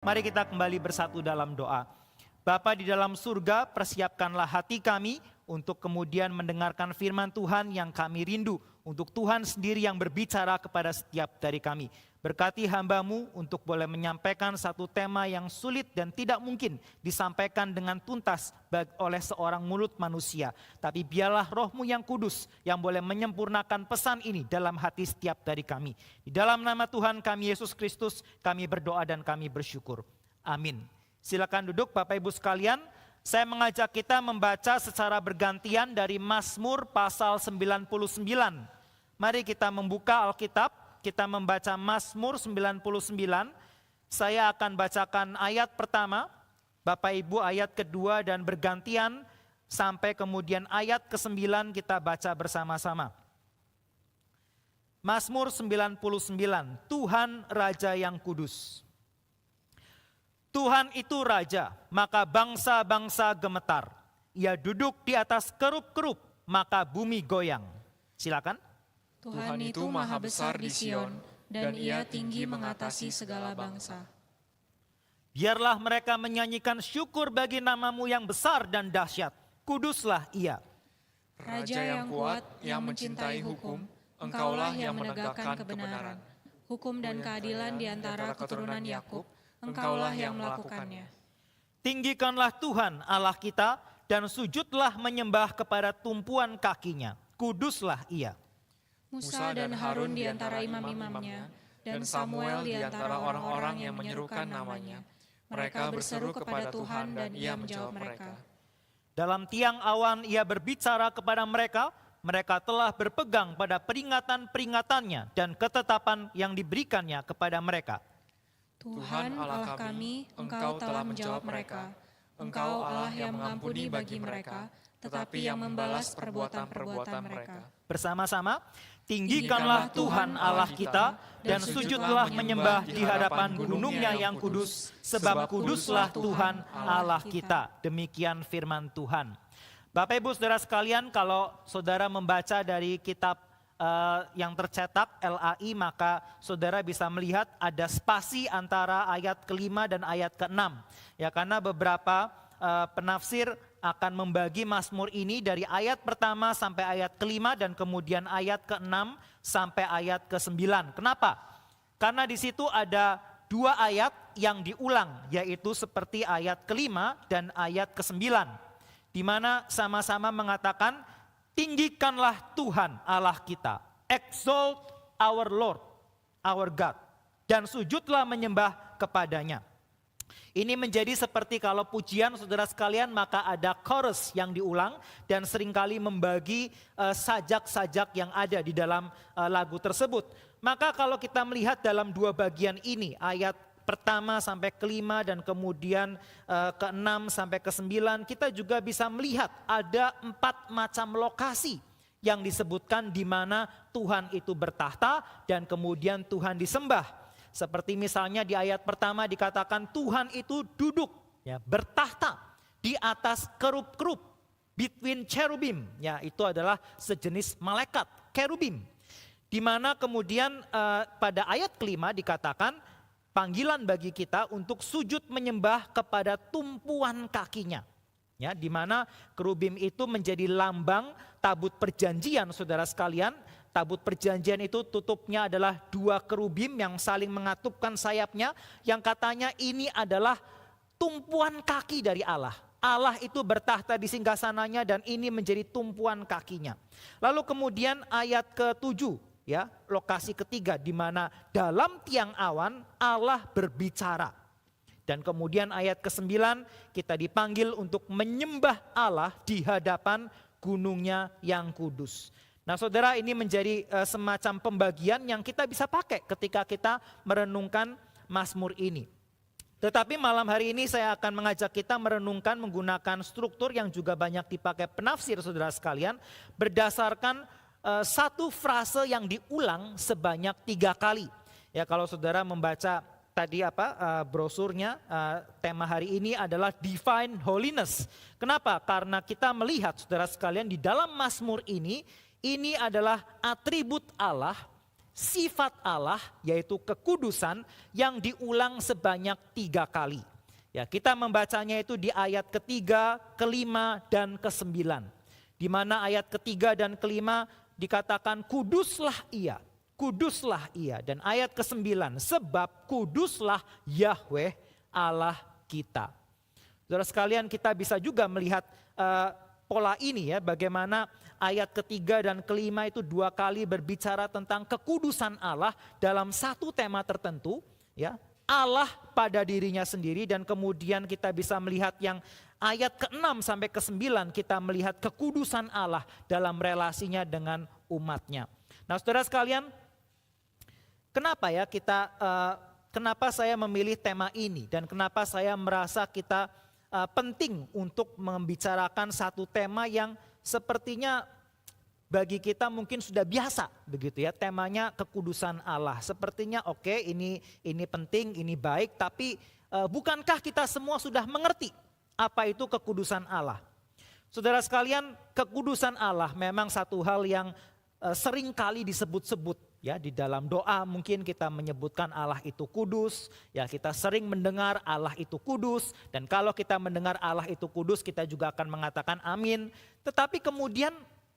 Mari kita kembali bersatu dalam doa. Bapa di dalam surga, persiapkanlah hati kami untuk kemudian mendengarkan firman Tuhan yang kami rindu. Untuk Tuhan sendiri yang berbicara kepada setiap dari kami. Berkati hamba-Mu untuk boleh menyampaikan satu tema yang sulit dan tidak mungkin disampaikan dengan tuntas oleh seorang mulut manusia. Tapi biarlah Roh-Mu yang kudus yang boleh menyempurnakan pesan ini dalam hati setiap dari kami. Di dalam nama Tuhan kami Yesus Kristus, kami berdoa dan kami bersyukur. Amin. Silakan duduk Bapak Ibu sekalian. Saya mengajak kita membaca secara bergantian dari Mazmur pasal 99. Mari kita membuka Alkitab, kita membaca Mazmur 99. Saya akan bacakan ayat pertama, Bapak Ibu ayat kedua dan bergantian sampai kemudian ayat ke-9 kita baca bersama-sama. Mazmur 99, Tuhan Raja yang Kudus. Tuhan itu Raja, maka bangsa-bangsa gemetar. Ia duduk di atas kerup-kerup, maka bumi goyang. Silakan. Tuhan itu maha besar di Sion, dan ia tinggi mengatasi segala bangsa. Biarlah mereka menyanyikan syukur bagi nama-Mu yang besar dan dahsyat. Kuduslah ia. Raja yang kuat, yang mencintai hukum, Engkaulah yang menegakkan kebenaran. Hukum dan keadilan di antara keturunan Yakub, Engkaulah yang melakukannya. Tinggikanlah Tuhan Allah kita dan sujudlah menyembah kepada tumpuan kakinya. Kuduslah ia. Musa dan Harun di antara imam-imamnya, dan Samuel di antara orang-orang yang menyerukan namanya. Mereka berseru kepada Tuhan dan ia menjawab mereka. Dalam tiang awan ia berbicara kepada mereka, mereka telah berpegang pada peringatan-peringatannya dan ketetapan yang diberikannya kepada mereka. Tuhan Allah kami, Engkau telah menjawab mereka. Engkau Allah yang mengampuni bagi mereka, tetapi yang membalas perbuatan-perbuatan mereka. Bersama-sama, tinggikanlah Tuhan Allah kita dan sujudlah menyembah di hadapan gunungnya yang kudus, sebab kuduslah Tuhan Allah kita. Demikian firman Tuhan. Bapak Ibu Saudara sekalian, kalau saudara membaca dari kitab yang tercetak LAI, maka saudara bisa melihat ada spasi antara ayat ke-5 dan ayat ke-6. Ya, karena beberapa penafsir akan membagi Mazmur ini dari ayat pertama sampai ayat ke-5 dan kemudian ayat ke-6 sampai ayat ke-9. Kenapa? Karena di situ ada dua ayat yang diulang, yaitu seperti ayat ke-5 dan ayat ke-9. Di mana sama-sama mengatakan, tinggikanlah Tuhan Allah kita, exalt our Lord, our God, dan sujudlah menyembah kepadanya. Ini menjadi seperti kalau pujian saudara sekalian, maka ada chorus yang diulang dan seringkali membagi sajak-sajak yang ada di dalam lagu tersebut. Maka kalau kita melihat dalam dua bagian ini, ayat pertama sampai ke-5 dan kemudian ke-6 sampai ke-9, kita juga bisa melihat ada 4 macam lokasi yang disebutkan di mana Tuhan itu bertahta dan kemudian Tuhan disembah. Seperti misalnya di ayat pertama dikatakan Tuhan itu duduk, ya, bertahta di atas kerup-kerup, between cherubim, ya, itu adalah sejenis malaikat kerubim. Di mana kemudian pada ayat ke-5 dikatakan panggilan bagi kita untuk sujud menyembah kepada tumpuan kakinya. Ya, di mana kerubim itu menjadi lambang tabut perjanjian saudara sekalian. Tabut perjanjian itu tutupnya adalah 2 kerubim yang saling mengatupkan sayapnya, yang katanya ini adalah tumpuan kaki dari Allah. Allah itu bertahta di singgasananya dan ini menjadi tumpuan kakinya. Lalu kemudian ayat ke-7, ya, lokasi ketiga di mana dalam tiang awan Allah berbicara. Dan kemudian ayat ke-9 kita dipanggil untuk menyembah Allah di hadapan gunungnya yang kudus. Nah saudara, ini menjadi semacam pembagian yang kita bisa pakai ketika kita merenungkan Mazmur ini. Tetapi malam hari ini saya akan mengajak kita merenungkan menggunakan struktur yang juga banyak dipakai penafsir saudara sekalian, berdasarkan satu frase yang diulang sebanyak 3 kali. Ya, kalau saudara membaca tadi brosurnya, tema hari ini adalah Divine Holiness. Kenapa? Karena kita melihat saudara sekalian di dalam Mazmur ini adalah atribut Allah sifat Allah yaitu kekudusan yang diulang sebanyak 3 kali. Ya, kita membacanya itu di ayat ketiga, kelima, dan ke-9. Di mana ayat ketiga dan kelima dikatakan kuduslah ia, kuduslah ia. Dan ayat ke-9, sebab kuduslah Yahweh Allah kita. Saudara sekalian, kita bisa juga melihat pola ini ya, bagaimana ayat ketiga dan kelima itu 2 kali berbicara tentang kekudusan Allah dalam satu tema tertentu ya. Allah pada dirinya sendiri, dan kemudian kita bisa melihat yang ayat ke-6 sampai ke-9 kita melihat kekudusan Allah dalam relasinya dengan umatnya. Nah saudara sekalian, kenapa ya kenapa saya memilih tema ini dan kenapa saya merasa kita penting untuk membicarakan satu tema yang sepertinya bagi kita mungkin sudah biasa begitu ya, temanya kekudusan Allah. Sepertinya oke, ini penting, ini baik, tapi bukankah kita semua sudah mengerti apa itu kekudusan Allah? Saudara sekalian, kekudusan Allah memang satu hal yang sering kali disebut-sebut ya, di dalam doa mungkin kita menyebutkan Allah itu kudus, ya kita sering mendengar Allah itu kudus, dan kalau kita mendengar Allah itu kudus kita juga akan mengatakan amin. Tetapi kemudian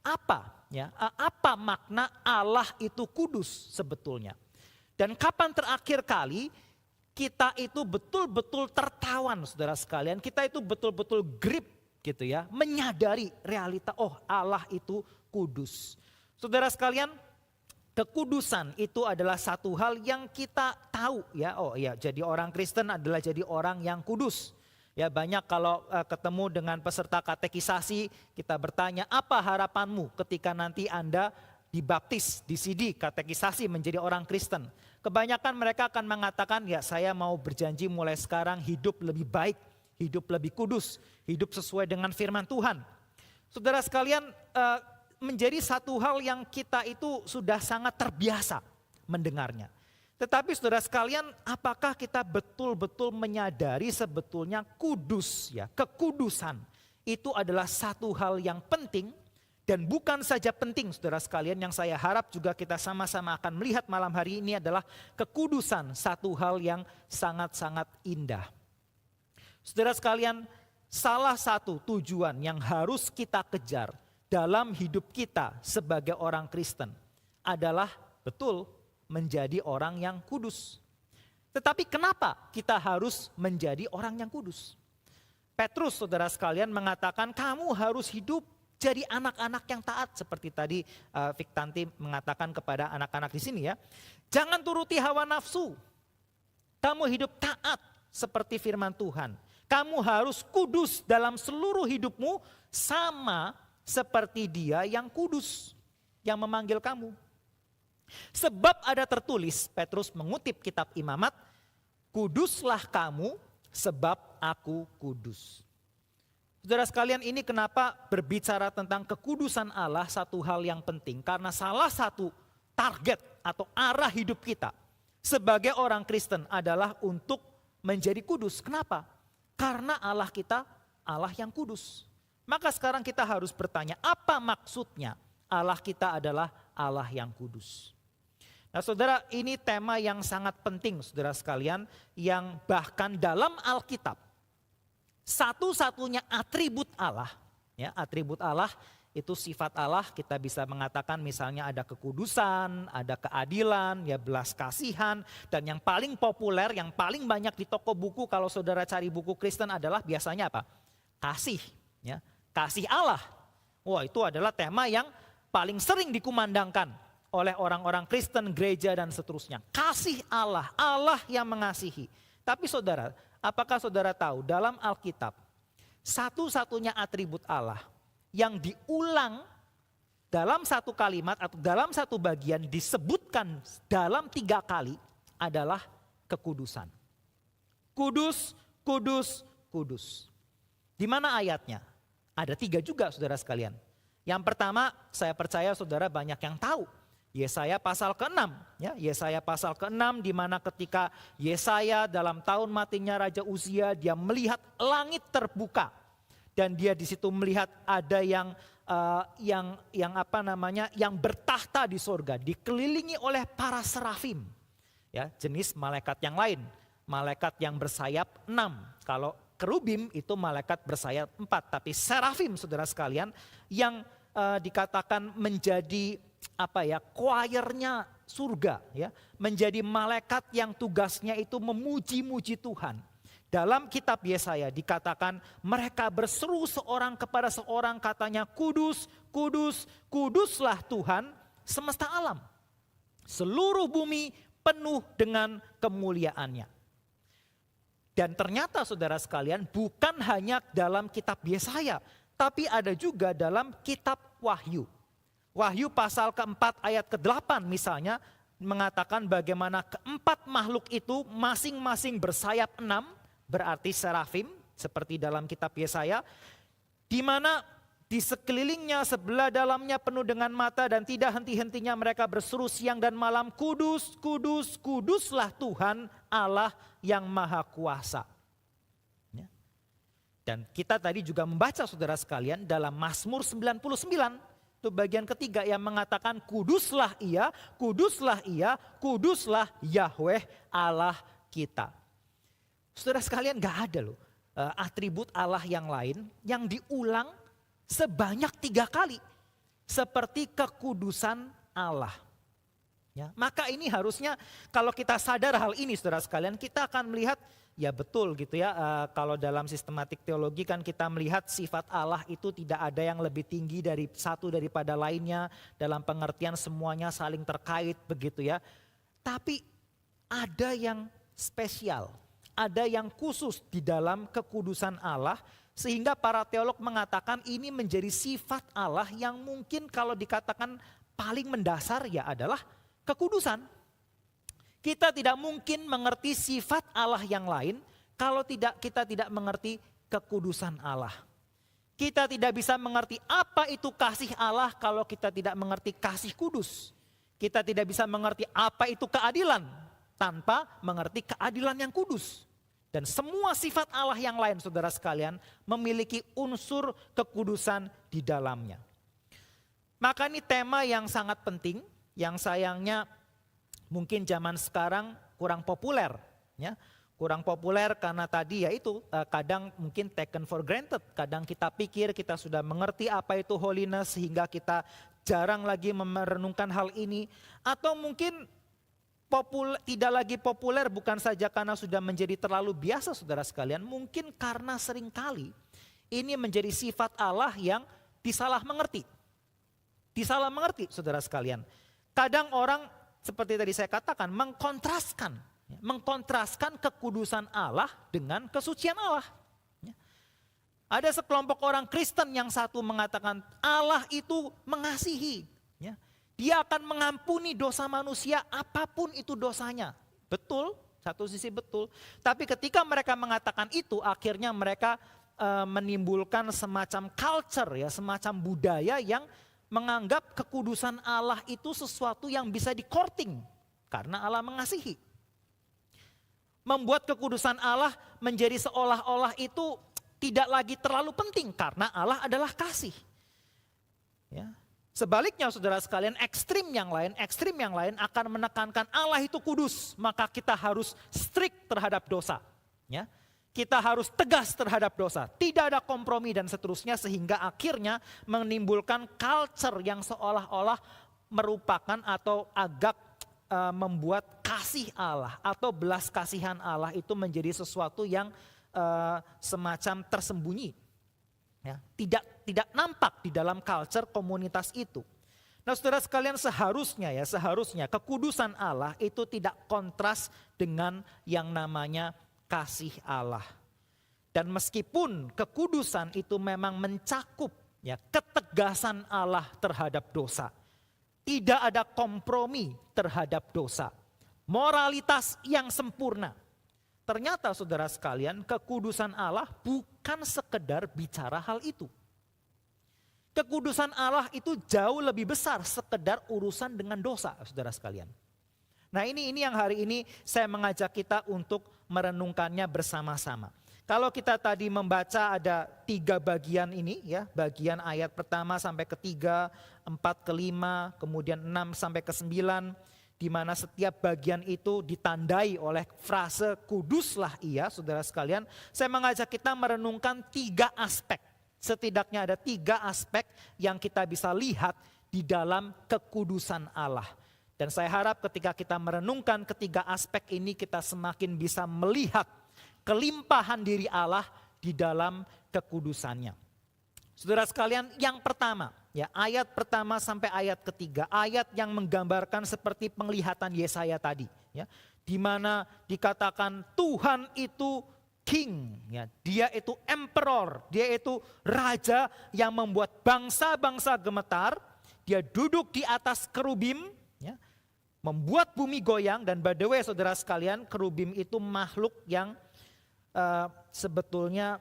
apa makna Allah itu kudus sebetulnya? Dan kapan terakhir kali kita itu betul-betul tertawan, saudara sekalian, kita itu betul-betul grip gitu ya, menyadari realita Allah itu kudus. Saudara sekalian, kekudusan itu adalah satu hal yang kita tahu ya, jadi orang Kristen adalah jadi orang yang kudus. Ya banyak kalau ketemu dengan peserta katekisasi, kita bertanya apa harapanmu ketika nanti Anda dibaptis, disidi, katekisasi menjadi orang Kristen. Kebanyakan mereka akan mengatakan ya saya mau berjanji mulai sekarang hidup lebih baik, hidup lebih kudus, hidup sesuai dengan firman Tuhan. Saudara sekalian, menjadi satu hal yang kita itu sudah sangat terbiasa mendengarnya. Tetapi saudara sekalian, apakah kita betul-betul menyadari sebetulnya kudus ya, kekudusan itu adalah satu hal yang penting, dan bukan saja penting saudara sekalian, yang saya harap juga kita sama-sama akan melihat malam hari ini adalah kekudusan satu hal yang sangat-sangat indah. Saudara sekalian, salah satu tujuan yang harus kita kejar dalam hidup kita sebagai orang Kristen adalah betul menjadi orang yang kudus. Tetapi kenapa kita harus menjadi orang yang kudus? Petrus saudara sekalian mengatakan kamu harus hidup jadi anak-anak yang taat. Seperti tadi Fiktanti mengatakan kepada anak-anak di sini ya. Jangan turuti hawa nafsu. Kamu hidup taat seperti firman Tuhan. Kamu harus kudus dalam seluruh hidupmu sama seperti Dia yang kudus yang memanggil kamu. Sebab ada tertulis, Petrus mengutip kitab Imamat, kuduslah kamu sebab aku kudus. Saudara sekalian, ini kenapa berbicara tentang kekudusan Allah satu hal yang penting. Karena salah satu target atau arah hidup kita sebagai orang Kristen adalah untuk menjadi kudus. Kenapa? Karena Allah kita Allah yang kudus. Maka sekarang kita harus bertanya, apa maksudnya Allah kita adalah Allah yang kudus? Nah saudara, ini tema yang sangat penting saudara sekalian, yang bahkan dalam Alkitab satu-satunya atribut Allah, ya atribut Allah itu sifat Allah, kita bisa mengatakan misalnya ada kekudusan, ada keadilan, ya belas kasihan, dan yang paling populer, yang paling banyak di toko buku kalau saudara cari buku Kristen adalah biasanya apa? Kasih, ya kasih Allah. Wah itu adalah tema yang paling sering dikumandangkan oleh orang-orang Kristen, gereja dan seterusnya. Kasih Allah, Allah yang mengasihi. Tapi saudara, apakah saudara tahu dalam Alkitab satu-satunya atribut Allah yang diulang dalam satu kalimat atau dalam satu bagian disebutkan dalam 3 kali adalah kekudusan. Kudus, kudus, kudus. Di mana ayatnya? Ada 3 juga saudara sekalian. Yang pertama, saya percaya saudara banyak yang tahu. Yesaya pasal ke-6, ya Yesaya pasal ke-6 di mana ketika Yesaya dalam tahun matinya Raja Uzia, dia melihat langit terbuka dan dia di situ melihat ada yang yang bertahta di sorga, dikelilingi oleh para serafim, ya, jenis malaikat yang lain, malaikat yang bersayap 6. Kalau kerubim itu malaikat bersayap 4, tapi serafim, saudara sekalian, yang dikatakan menjadi choirnya surga, ya, menjadi malaikat yang tugasnya itu memuji-muji Tuhan. Dalam kitab Yesaya dikatakan mereka berseru seorang kepada seorang, katanya, kudus, kudus, kuduslah Tuhan semesta alam. Seluruh bumi penuh dengan kemuliaannya. Dan ternyata saudara sekalian, bukan hanya dalam kitab Yesaya, tapi ada juga dalam kitab Wahyu. Wahyu pasal keempat ayat ke-8 misalnya mengatakan bagaimana keempat makhluk itu masing-masing bersayap 6, berarti serafim, seperti dalam kitab Yesaya, di mana di sekelilingnya sebelah dalamnya penuh dengan mata dan tidak henti-hentinya mereka berseru siang dan malam, kudus, kudus, kuduslah Tuhan Allah yang Maha Kuasa. Ya. Dan kita tadi juga membaca saudara sekalian dalam Mazmur 99, itu bagian ketiga yang mengatakan kuduslah ia, kuduslah ia, kuduslah Yahweh Allah kita. Saudara sekalian, gak ada loh atribut Allah yang lain yang diulang sebanyak 3 kali seperti kekudusan Allah. Ya, maka ini harusnya kalau kita sadar hal ini saudara sekalian, kita akan melihat ya betul gitu ya, kalau dalam sistematik teologi kan kita melihat sifat Allah itu tidak ada yang lebih tinggi dari satu daripada lainnya, dalam pengertian semuanya saling terkait begitu ya. Tapi ada yang spesial, ada yang khusus di dalam kekudusan Allah, sehingga para teolog mengatakan ini menjadi sifat Allah yang mungkin kalau dikatakan paling mendasar ya adalah kekudusan. Kita tidak mungkin mengerti sifat Allah yang lain kalau kita tidak mengerti kekudusan Allah. Kita tidak bisa mengerti apa itu kasih Allah kalau kita tidak mengerti kasih kudus. Kita tidak bisa mengerti apa itu keadilan tanpa mengerti keadilan yang kudus. Dan semua sifat Allah yang lain saudara sekalian memiliki unsur kekudusan di dalamnya. Maka ini tema yang sangat penting, yang sayangnya mungkin zaman sekarang kurang populer. Ya. Kurang populer karena tadi yaitu kadang mungkin taken for granted. Kadang kita pikir kita sudah mengerti apa itu holiness sehingga kita jarang lagi merenungkan hal ini. Atau mungkin tidak lagi populer bukan saja karena sudah menjadi terlalu biasa saudara sekalian. Mungkin karena seringkali ini menjadi sifat Allah yang disalah mengerti. Disalah mengerti saudara sekalian. Kadang orang seperti tadi saya katakan mengkontraskan kekudusan Allah dengan kesucian Allah. Ada sekelompok orang Kristen yang satu mengatakan Allah itu mengasihi. Dia akan mengampuni dosa manusia apapun itu dosanya. Betul, satu sisi betul. Tapi ketika mereka mengatakan itu akhirnya mereka menimbulkan semacam culture ya, semacam budaya yang menganggap kekudusan Allah itu sesuatu yang bisa di-courting karena Allah mengasihi. Membuat kekudusan Allah menjadi seolah-olah itu tidak lagi terlalu penting karena Allah adalah kasih. Ya. Sebaliknya saudara sekalian, ekstrim yang lain akan menekankan Allah itu kudus, maka kita harus strict terhadap dosa. Ya. Kita harus tegas terhadap dosa, tidak ada kompromi dan seterusnya, sehingga akhirnya menimbulkan culture yang seolah-olah merupakan atau agak membuat kasih Allah atau belas kasihan Allah itu menjadi sesuatu yang semacam tersembunyi. Ya, tidak nampak di dalam culture komunitas itu. Nah saudara sekalian, seharusnya kekudusan Allah itu tidak kontras dengan yang namanya kasih Allah. Dan meskipun kekudusan itu memang mencakup ya ketegasan Allah terhadap dosa, tidak ada kompromi terhadap dosa, moralitas yang sempurna. Ternyata saudara sekalian, kekudusan Allah bukan sekedar bicara hal itu. Kekudusan Allah itu jauh lebih besar sekedar urusan dengan dosa, saudara sekalian. Nah ini yang hari ini saya mengajak kita untuk merenungkannya bersama-sama. Kalau kita tadi membaca ada 3 bagian ini ya, bagian ayat pertama sampai ketiga, 4 ke 5, kemudian 6 sampai ke 9, di mana setiap bagian itu ditandai oleh frase kuduslah ia, saudara sekalian. Saya mengajak kita merenungkan 3 aspek, setidaknya ada 3 aspek yang kita bisa lihat di dalam kekudusan Allah. Dan saya harap ketika kita merenungkan ketiga aspek ini kita semakin bisa melihat kelimpahan diri Allah di dalam kekudusannya. Saudara sekalian, yang pertama, ya ayat pertama sampai ayat ketiga, ayat yang menggambarkan seperti penglihatan Yesaya tadi, ya, di mana dikatakan Tuhan itu king, ya, dia itu emperor, dia itu raja yang membuat bangsa-bangsa gemetar, dia duduk di atas kerubim, ya, membuat bumi goyang. Dan by the way saudara sekalian, kerubim itu makhluk yang sebetulnya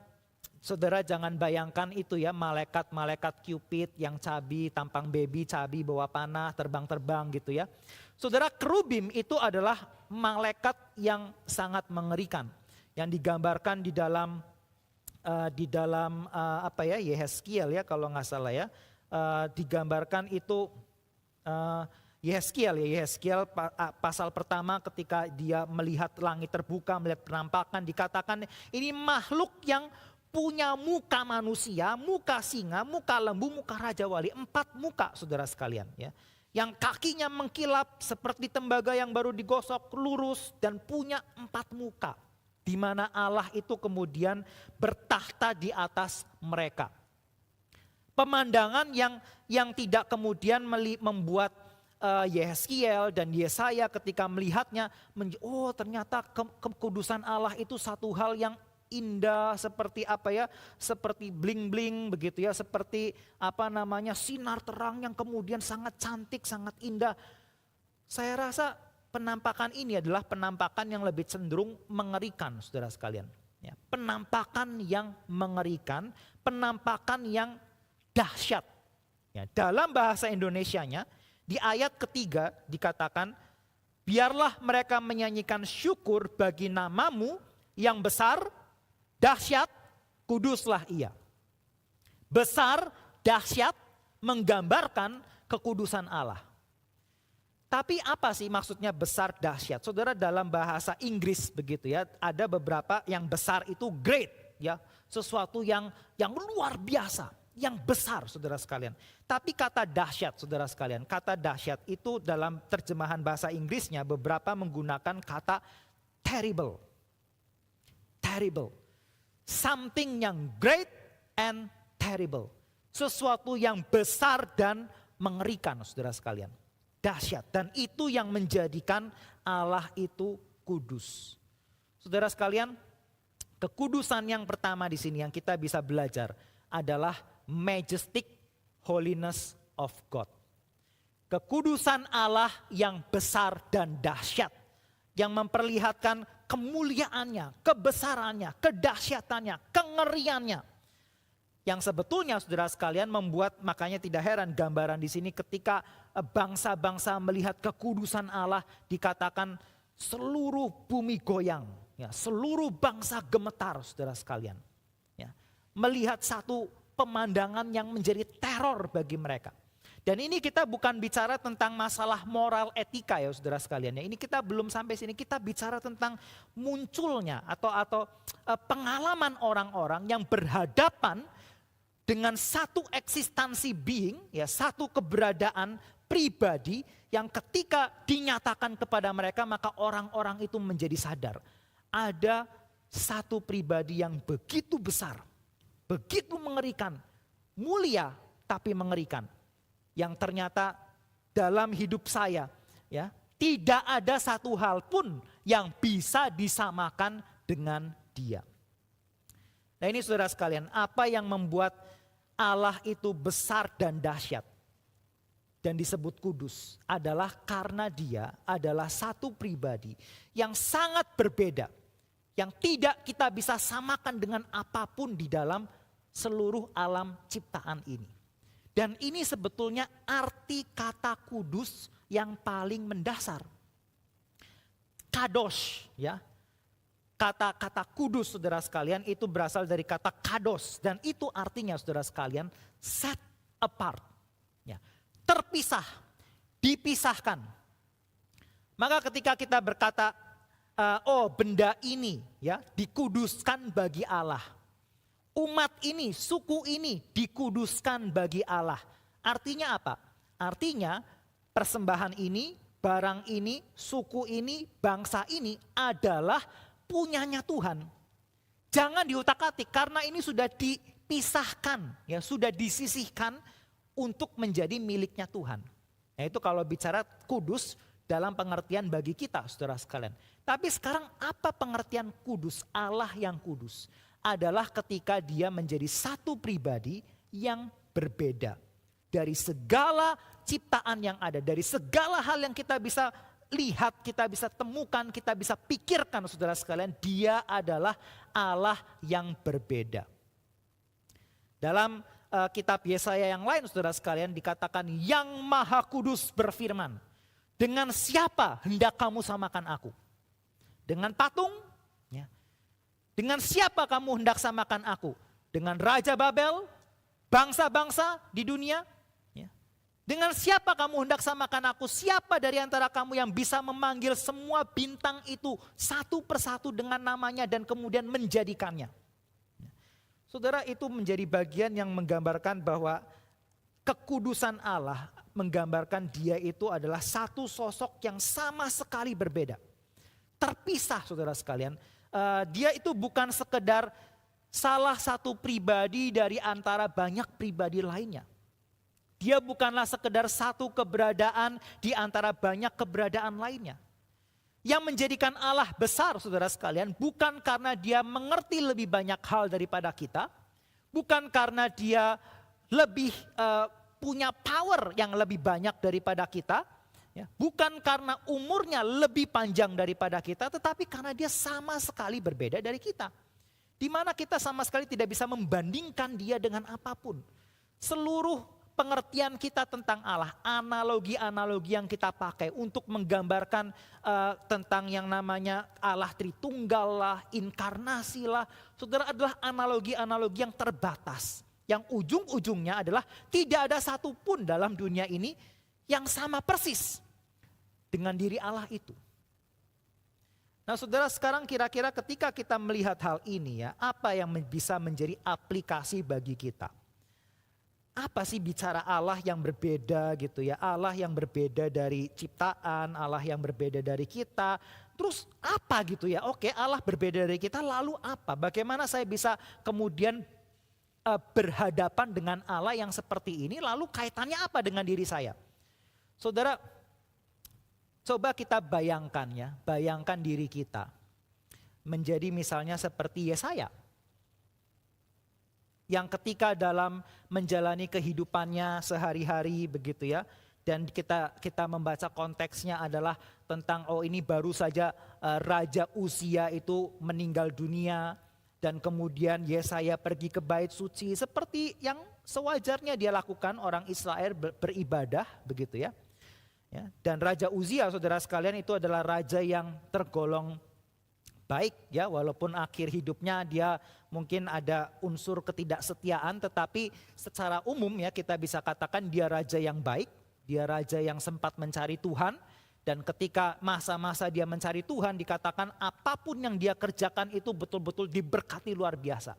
saudara jangan bayangkan itu ya malaikat-malaikat Cupid yang cabi, tampang baby, cabi, bawa panah, terbang-terbang gitu ya. Saudara, kerubim itu adalah malaikat yang sangat mengerikan, yang digambarkan di dalam Yehezkiel ya kalau nggak salah ya, digambarkan itu Yehezkiel pasal pertama ketika dia melihat langit terbuka, melihat penampakan, dikatakan ini makhluk yang punya muka manusia, muka singa, muka lembu, muka raja wali, 4 muka saudara sekalian ya. Yang kakinya mengkilap seperti tembaga yang baru digosok, lurus dan punya 4 muka. Di mana Allah itu kemudian bertahta di atas mereka. Pemandangan yang tidak kemudian membuat Yehezkiel dan Yesaya ketika melihatnya, oh ternyata kekudusan Allah itu satu hal yang indah seperti seperti bling-bling begitu ya, seperti sinar terang yang kemudian sangat cantik, sangat indah. Saya rasa penampakan ini adalah penampakan yang lebih cenderung mengerikan saudara sekalian. Ya, penampakan yang mengerikan, penampakan yang dahsyat. Ya, dalam bahasa Indonesianya, di ayat ketiga dikatakan, biarlah mereka menyanyikan syukur bagi namamu yang besar, dahsyat, kuduslah ia. Besar, dahsyat menggambarkan kekudusan Allah. Tapi apa sih maksudnya besar, dahsyat? Saudara, dalam bahasa Inggris begitu ya, ada beberapa yang besar itu great ya, sesuatu yang luar biasa. Yang besar saudara sekalian. Tapi kata dahsyat saudara sekalian, kata dahsyat itu dalam terjemahan bahasa Inggrisnya beberapa menggunakan kata terrible. Terrible. Something yang great and terrible. Sesuatu yang besar dan mengerikan saudara sekalian. Dahsyat. Dan itu yang menjadikan Allah itu kudus. Saudara sekalian, kekudusan yang pertama di sini yang kita bisa belajar adalah majestic holiness of God. Kekudusan Allah yang besar dan dahsyat. Yang memperlihatkan kemuliaannya, kebesarannya, kedahsyatannya, kengeriannya. Yang sebetulnya saudara sekalian membuat, makanya tidak heran gambaran di sini ketika bangsa-bangsa melihat kekudusan Allah dikatakan seluruh bumi goyang. Ya, seluruh bangsa gemetar saudara sekalian. Ya, melihat satu pemandangan yang menjadi teror bagi mereka. Dan ini kita bukan bicara tentang masalah moral etika ya saudara sekalian. Ini kita belum sampai sini, kita bicara tentang munculnya atau pengalaman orang-orang yang berhadapan dengan satu eksistensi being, ya satu keberadaan pribadi yang ketika dinyatakan kepada mereka maka orang-orang itu menjadi sadar. Ada satu pribadi yang begitu besar, begitu mengerikan, mulia tapi mengerikan. Yang ternyata dalam hidup saya ya tidak ada satu hal pun yang bisa disamakan dengan dia. Nah ini saudara sekalian, apa yang membuat Allah itu besar dan dahsyat dan disebut kudus adalah karena dia adalah satu pribadi yang sangat berbeda, yang tidak kita bisa samakan dengan apapun di dalam seluruh alam ciptaan ini. Dan ini sebetulnya arti kata kudus yang paling mendasar. Kadosh ya. kata-kata kudus saudara sekalian itu berasal dari kata kados. Dan itu artinya saudara sekalian set apart. Ya, terpisah, dipisahkan. Maka ketika kita berkata, oh benda ini ya dikuduskan bagi Allah. Umat ini, suku ini dikuduskan bagi Allah. Artinya apa? Artinya persembahan ini, barang ini, suku ini, bangsa ini adalah punyanya Tuhan. Jangan diutak-atik karena ini sudah dipisahkan, ya sudah disisihkan untuk menjadi miliknya Tuhan. Nah, itu kalau bicara kudus dalam pengertian bagi kita, saudara sekalian. Tapi sekarang apa pengertian kudus? Allah yang kudus adalah ketika dia menjadi satu pribadi yang berbeda. Dari segala ciptaan yang ada, dari segala hal yang kita bisa lihat, kita bisa temukan, kita bisa pikirkan saudara sekalian, dia adalah Allah yang berbeda. Dalam kitab Yesaya yang lain saudara sekalian dikatakan yang maha kudus berfirman, dengan siapa hendak kamu samakan aku? Dengan patung? Ya. Dengan siapa kamu hendak samakan aku? Dengan Raja Babel? Bangsa-bangsa di dunia? Dengan siapa kamu hendak samakan aku? Siapa dari antara kamu yang bisa memanggil semua bintang itu satu persatu dengan namanya dan kemudian menjadikannya? Saudara, itu menjadi bagian yang menggambarkan bahwa kekudusan Allah menggambarkan dia itu adalah satu sosok yang sama sekali berbeda. Terpisah saudara sekalian, dia itu bukan sekedar salah satu pribadi dari antara banyak pribadi lainnya. Dia bukanlah sekedar satu keberadaan di antara banyak keberadaan lainnya. Yang menjadikan Allah besar saudara sekalian bukan karena dia mengerti lebih banyak hal daripada kita. Bukan karena dia lebih punya power yang lebih banyak daripada kita. Ya, bukan karena umurnya lebih panjang daripada kita. Tetapi karena dia sama sekali berbeda dari kita. Di mana kita sama sekali tidak bisa membandingkan dia dengan apapun. Seluruh pengertian kita tentang Allah, analogi-analogi yang kita pakai untuk menggambarkan tentang yang namanya Allah Tritunggal lah, inkarnasi lah, saudara adalah analogi-analogi yang terbatas. Yang ujung-ujungnya adalah tidak ada satupun dalam dunia ini yang sama persis dengan diri Allah itu. Nah saudara sekarang kira-kira ketika kita melihat hal ini ya, apa yang bisa menjadi aplikasi bagi kita? Apa sih bicara Allah yang berbeda gitu ya, Allah yang berbeda dari ciptaan, Allah yang berbeda dari kita. Terus apa gitu ya, oke Allah berbeda dari kita lalu apa? Bagaimana saya bisa kemudian berhadapan dengan Allah yang seperti ini lalu kaitannya apa dengan diri saya? Saudara, coba kita bayangkan ya, bayangkan diri kita menjadi misalnya seperti Yesaya. Yang ketika dalam menjalani kehidupannya sehari-hari begitu ya. Dan kita membaca konteksnya adalah tentang ini baru saja Raja Uzia itu meninggal dunia. Dan kemudian Yesaya pergi ke bait suci seperti yang sewajarnya dia lakukan orang Israel beribadah begitu ya. Dan Raja Uzia saudara sekalian itu adalah raja yang tergolong baik ya, walaupun akhir hidupnya dia mungkin ada unsur ketidaksetiaan, tetapi secara umum ya kita bisa katakan dia raja yang baik, dia raja yang sempat mencari Tuhan, dan ketika masa-masa dia mencari Tuhan dikatakan apapun yang dia kerjakan itu betul-betul diberkati luar biasa.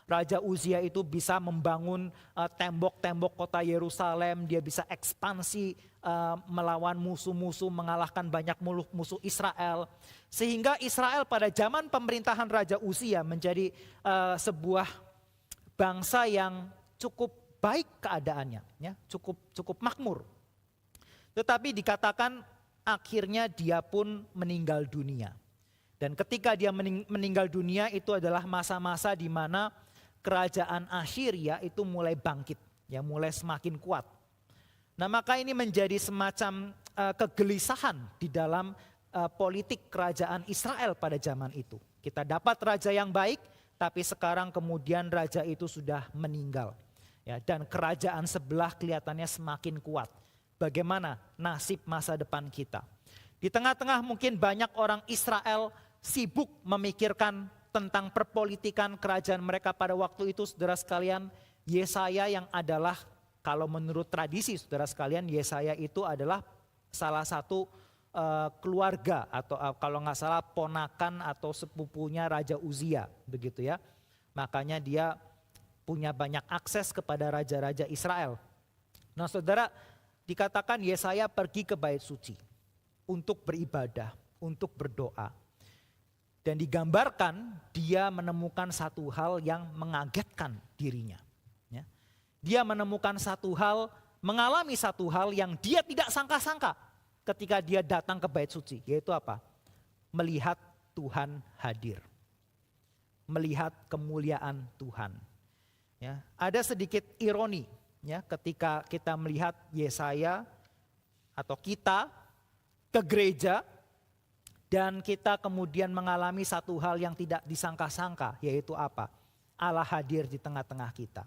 Raja Uzia itu bisa membangun tembok-tembok kota Yerusalem, dia bisa ekspansi melawan musuh-musuh, mengalahkan banyak musuh Israel. Sehingga Israel pada zaman pemerintahan Raja Uzia menjadi sebuah bangsa yang cukup baik keadaannya, ya, cukup makmur. Tetapi dikatakan akhirnya dia pun meninggal dunia. Dan ketika dia meninggal dunia itu adalah masa-masa di mana kerajaan Assyria itu mulai bangkit, ya, mulai semakin kuat. Nah maka ini menjadi semacam kegelisahan di dalam politik kerajaan Israel pada zaman itu. Kita dapat raja yang baik, tapi sekarang kemudian raja itu sudah meninggal. Ya, dan kerajaan sebelah kelihatannya semakin kuat. Bagaimana nasib masa depan kita? Di tengah-tengah mungkin banyak orang Israel sibuk memikirkan tentang perpolitikan kerajaan mereka pada waktu itu, saudara sekalian, Yesaya yang adalah, kalau menurut tradisi saudara sekalian, Yesaya itu adalah salah satu keluarga atau kalau nggak salah ponakan atau sepupunya Raja Uzia, begitu ya. Makanya dia punya banyak akses kepada raja-raja Israel. Nah saudara, dikatakan Yesaya pergi ke bait suci untuk beribadah, untuk berdoa. Dan digambarkan dia menemukan satu hal yang mengagetkan dirinya. Ya. Dia menemukan satu hal, mengalami satu hal yang dia tidak sangka-sangka ketika dia datang ke bait suci. Yaitu apa? Melihat Tuhan hadir. Melihat kemuliaan Tuhan. Ya, ada sedikit ironi ya, ketika kita melihat Yesaya atau kita ke gereja dan kita kemudian mengalami satu hal yang tidak disangka-sangka, yaitu apa? Allah hadir di tengah-tengah kita.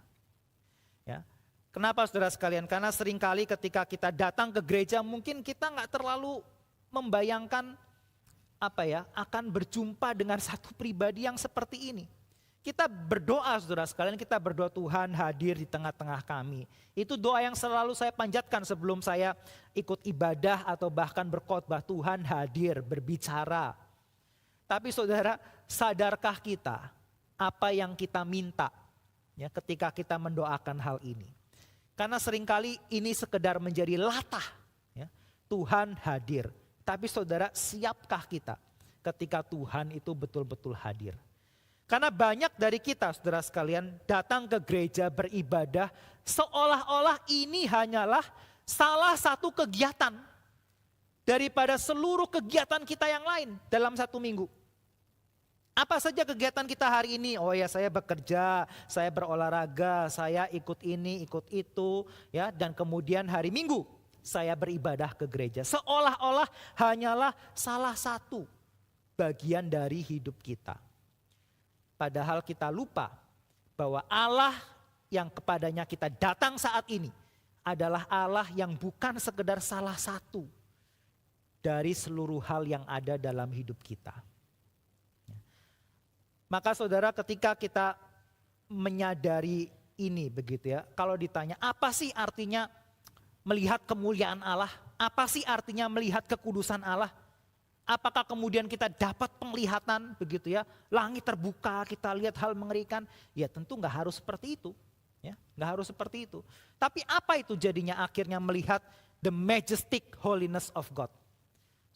Ya. Kenapa saudara sekalian? Karena seringkali ketika kita datang ke gereja mungkin kita nggak terlalu membayangkan akan berjumpa dengan satu pribadi yang seperti ini. Kita berdoa saudara sekalian, kita berdoa Tuhan hadir di tengah-tengah kami. Itu doa yang selalu saya panjatkan sebelum saya ikut ibadah atau bahkan berkhotbah, Tuhan hadir, berbicara. Tapi saudara, sadarkah kita apa yang kita minta ya, ketika kita mendoakan hal ini? Karena seringkali ini sekedar menjadi latah. Ya. Tuhan hadir. Tapi saudara, siapkah kita ketika Tuhan itu betul-betul hadir? Karena banyak dari kita saudara sekalian datang ke gereja beribadah seolah-olah ini hanyalah salah satu kegiatan daripada seluruh kegiatan kita yang lain dalam satu minggu. Apa saja kegiatan kita hari ini? Oh ya, saya bekerja, saya berolahraga, saya ikut ini, ikut itu, ya. Dan kemudian hari Minggu saya beribadah ke gereja. Seolah-olah hanyalah salah satu bagian dari hidup kita. Padahal kita lupa bahwa Allah yang kepadanya kita datang saat ini adalah Allah yang bukan sekedar salah satu dari seluruh hal yang ada dalam hidup kita. Maka saudara, ketika kita menyadari ini begitu ya, kalau ditanya apa sih artinya melihat kemuliaan Allah? Apa sih artinya melihat kekudusan Allah? Apakah kemudian kita dapat penglihatan begitu ya, langit terbuka, kita lihat hal mengerikan? Ya tentu nggak harus seperti itu, ya nggak harus seperti itu. Tapi apa itu jadinya akhirnya melihat the majestic holiness of God?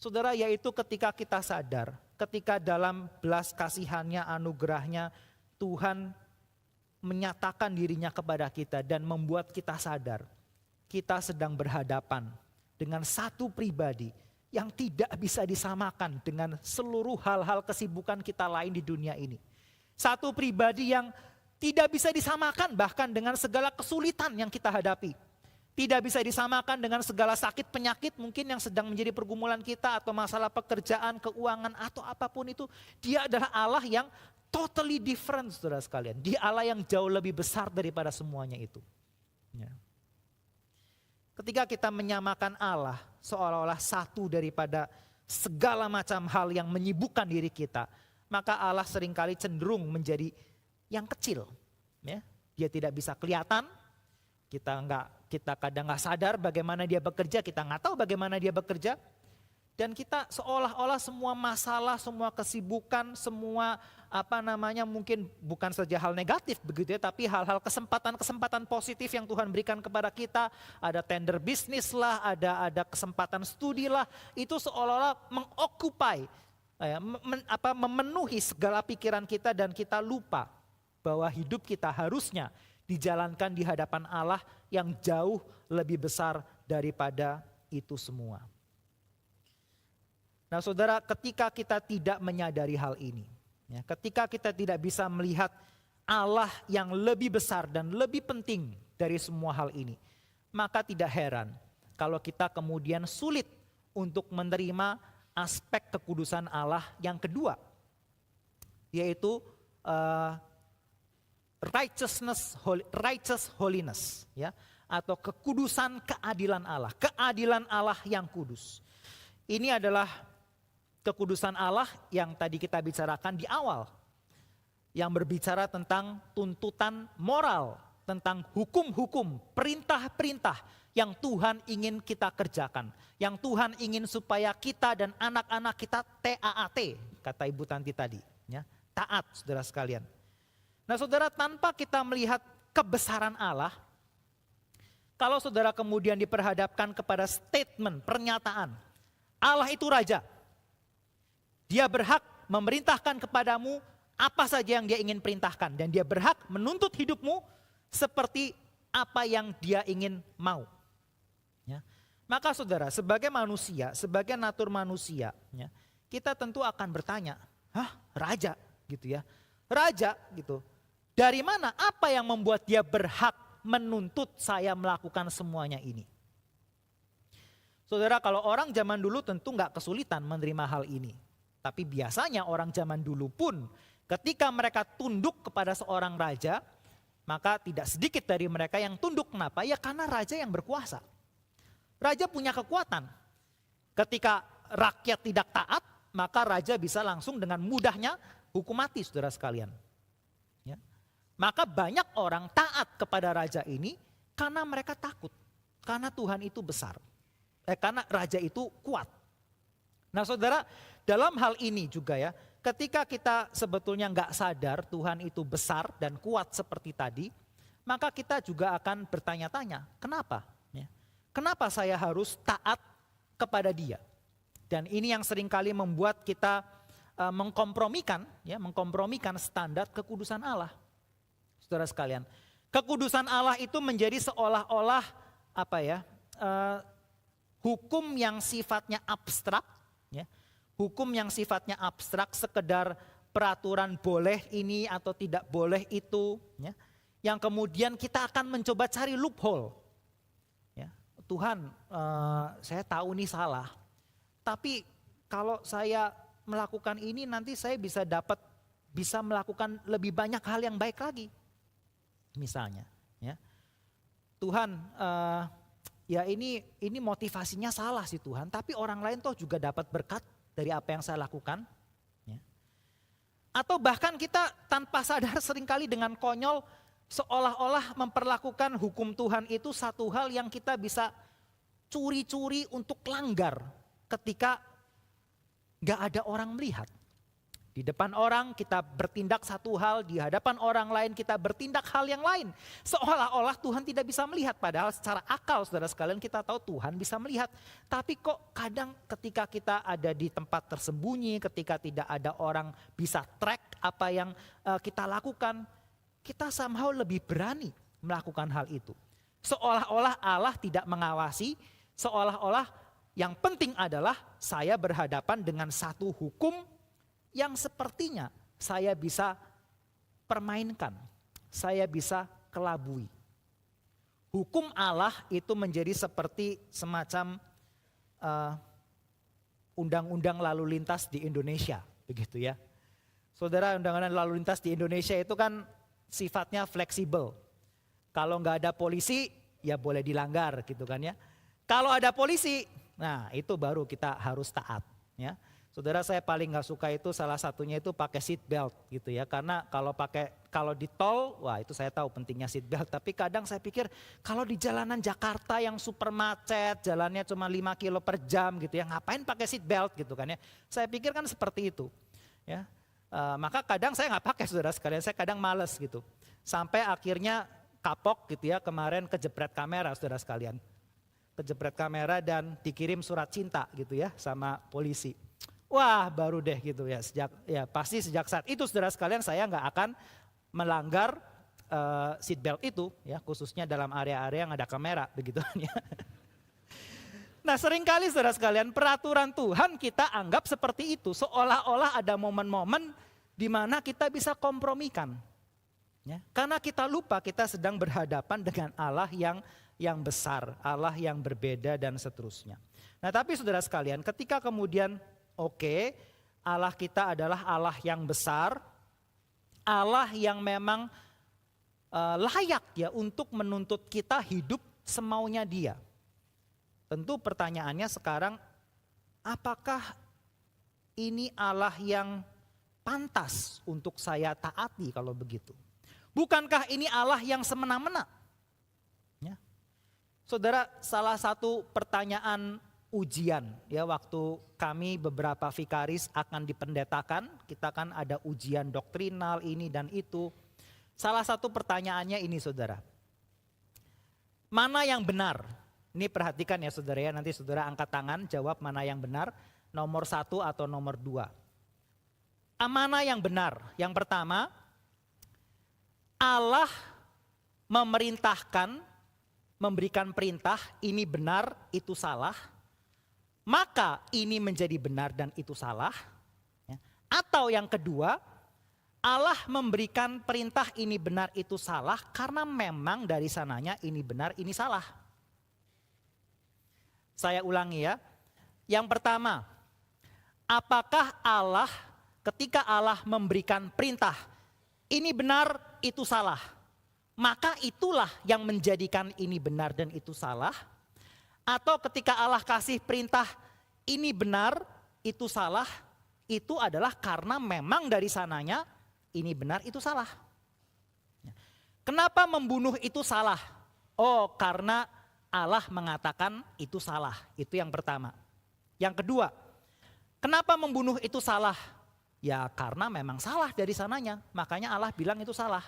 Saudara, yaitu ketika kita sadar, ketika dalam belas kasihannya, anugerahnya, Tuhan menyatakan dirinya kepada kita dan membuat kita sadar, kita sedang berhadapan dengan satu pribadi yang tidak bisa disamakan dengan seluruh hal-hal kesibukan kita lain di dunia ini. Satu pribadi yang tidak bisa disamakan bahkan dengan segala kesulitan yang kita hadapi. Tidak bisa disamakan dengan segala sakit penyakit mungkin yang sedang menjadi pergumulan kita atau masalah pekerjaan, keuangan atau apapun itu. Dia adalah Allah yang totally different saudara sekalian. Dia Allah yang jauh lebih besar daripada semuanya itu. Ya. Ketika kita menyamakan Allah seolah-olah satu daripada segala macam hal yang menyibukkan diri kita, maka Allah seringkali cenderung menjadi yang kecil. Ya. Dia tidak bisa kelihatan, kita kadang nggak sadar bagaimana dia bekerja, kita nggak tahu bagaimana dia bekerja. Dan kita seolah-olah semua masalah, semua kesibukan, semua mungkin bukan saja hal negatif begitu ya, tapi hal-hal kesempatan positif yang Tuhan berikan kepada kita. Ada tender bisnis lah, ada kesempatan studi lah, itu seolah-olah mengokupai, memenuhi segala pikiran kita dan kita lupa bahwa hidup kita harusnya dijalankan di hadapan Allah yang jauh lebih besar daripada itu semua. Nah saudara, ketika kita tidak menyadari hal ini, ya, ketika kita tidak bisa melihat Allah yang lebih besar dan lebih penting dari semua hal ini, maka tidak heran kalau kita kemudian sulit untuk menerima aspek kekudusan Allah yang kedua, yaitu righteous holiness, ya, atau kekudusan keadilan Allah yang kudus. Ini adalah Kekudusan Allah yang tadi kita bicarakan di awal, yang berbicara tentang tuntutan moral, tentang hukum-hukum, perintah-perintah yang Tuhan ingin kita kerjakan, yang Tuhan ingin supaya kita dan anak-anak kita TAAT, kata Ibu Tanti tadi, ya, taat saudara sekalian. Nah saudara, tanpa kita melihat kebesaran Allah, kalau saudara kemudian diperhadapkan kepada statement, pernyataan, Allah itu raja, dia berhak memerintahkan kepadamu apa saja yang dia ingin perintahkan, dan dia berhak menuntut hidupmu seperti apa yang dia ingin mau. Ya. Maka saudara, sebagai manusia, sebagai natur manusia, ya, kita tentu akan bertanya, raja gitu ya, raja gitu. Dari mana, apa yang membuat dia berhak menuntut saya melakukan semuanya ini? Saudara, kalau orang zaman dulu tentu nggak kesulitan menerima hal ini. Tapi biasanya orang zaman dulu pun ketika mereka tunduk kepada seorang raja, maka tidak sedikit dari mereka yang tunduk. Kenapa? Ya karena raja yang berkuasa. Raja punya kekuatan. Ketika rakyat tidak taat, maka raja bisa langsung dengan mudahnya hukum mati, saudara sekalian. Ya. Maka banyak orang taat kepada raja ini karena mereka takut. Karena Tuhan itu besar. Karena raja itu kuat. Nah saudara, dalam hal ini juga ya, ketika kita sebetulnya nggak sadar Tuhan itu besar dan kuat seperti tadi, maka kita juga akan bertanya-tanya, kenapa? Ya. Kenapa saya harus taat kepada Dia? Dan ini yang seringkali membuat kita mengkompromikan standar kekudusan Allah. Saudara sekalian, kekudusan Allah itu menjadi seolah-olah hukum yang sifatnya abstrak, ya. Hukum yang sifatnya abstrak, sekedar peraturan boleh ini atau tidak boleh itu, ya. Yang kemudian kita akan mencoba cari loophole. Ya. Tuhan, saya tahu ini salah, tapi kalau saya melakukan ini nanti saya bisa melakukan lebih banyak hal yang baik lagi. Misalnya, ya. Tuhan, ya ini motivasinya salah sih Tuhan, tapi orang lain toh juga dapat berkat dari apa yang saya lakukan. Ya. Atau bahkan kita tanpa sadar seringkali dengan konyol seolah-olah memperlakukan hukum Tuhan itu satu hal yang kita bisa curi-curi untuk langgar ketika gak ada orang melihat. Di depan orang kita bertindak satu hal, di hadapan orang lain kita bertindak hal yang lain. Seolah-olah Tuhan tidak bisa melihat, padahal secara akal saudara sekalian kita tahu Tuhan bisa melihat. Tapi kok kadang ketika kita ada di tempat tersembunyi, ketika tidak ada orang bisa track apa yang kita lakukan, kita somehow lebih berani melakukan hal itu. Seolah-olah Allah tidak mengawasi, seolah-olah yang penting adalah saya berhadapan dengan satu hukum yang sepertinya saya bisa permainkan, saya bisa kelabui. Hukum Allah itu menjadi seperti semacam undang-undang lalu lintas di Indonesia, begitu ya. Saudara, undang-undang lalu lintas di Indonesia itu kan sifatnya fleksibel. Kalau nggak ada polisi, ya boleh dilanggar gitu kan ya. Kalau ada polisi, nah itu baru kita harus taat ya. Saudara, saya paling nggak suka itu salah satunya itu pakai seat belt gitu ya, karena kalau di tol, wah itu saya tahu pentingnya seat belt, tapi kadang saya pikir kalau di jalanan Jakarta yang super macet, jalannya cuma 5 kilo per jam gitu ya, ngapain pakai seat belt gitu kan ya? Saya pikir kan seperti itu ya. Maka kadang saya nggak pakai saudara sekalian, saya kadang males gitu, sampai akhirnya kapok gitu ya, kemarin kejepret kamera saudara sekalian, kejepret kamera dan dikirim surat cinta gitu ya sama polisi. Wah baru deh gitu ya, pasti sejak saat itu saudara sekalian saya nggak akan melanggar seat belt itu ya, khususnya dalam area-area yang ada kamera begitu ya. Nah seringkali saudara sekalian peraturan Tuhan kita anggap seperti itu, seolah-olah ada momen-momen di mana kita bisa kompromikan. Ya, karena kita lupa kita sedang berhadapan dengan Allah yang besar, Allah yang berbeda dan seterusnya. Nah tapi saudara sekalian, ketika kemudian oke, Allah kita adalah Allah yang besar, Allah yang memang layak ya untuk menuntut kita hidup semaunya Dia. Tentu pertanyaannya sekarang, apakah ini Allah yang pantas untuk saya taati kalau begitu? Bukankah ini Allah yang semena-mena? Ya. Saudara, salah satu pertanyaan ujian ya waktu kami beberapa vikaris akan dipendetakan, kita kan ada ujian doktrinal ini dan itu. Salah satu pertanyaannya ini saudara, mana yang benar? Ini perhatikan ya saudara ya, nanti saudara angkat tangan jawab mana yang benar, nomor 1 atau nomor 2. Mana yang benar? Yang pertama, Allah memerintahkan, memberikan perintah ini benar, itu salah. Maka ini menjadi benar dan itu salah. Atau yang kedua, Allah memberikan perintah ini benar itu salah karena memang dari sananya ini benar ini salah. Saya ulangi ya. Yang pertama, apakah Allah ketika Allah memberikan perintah ini benar itu salah, maka itulah yang menjadikan ini benar dan itu salah? Atau ketika Allah kasih perintah ini benar, itu salah, itu adalah karena memang dari sananya ini benar, itu salah. Kenapa membunuh itu salah? Oh, karena Allah mengatakan itu salah, itu yang pertama. Yang kedua, kenapa membunuh itu salah? Ya karena memang salah dari sananya, makanya Allah bilang itu salah.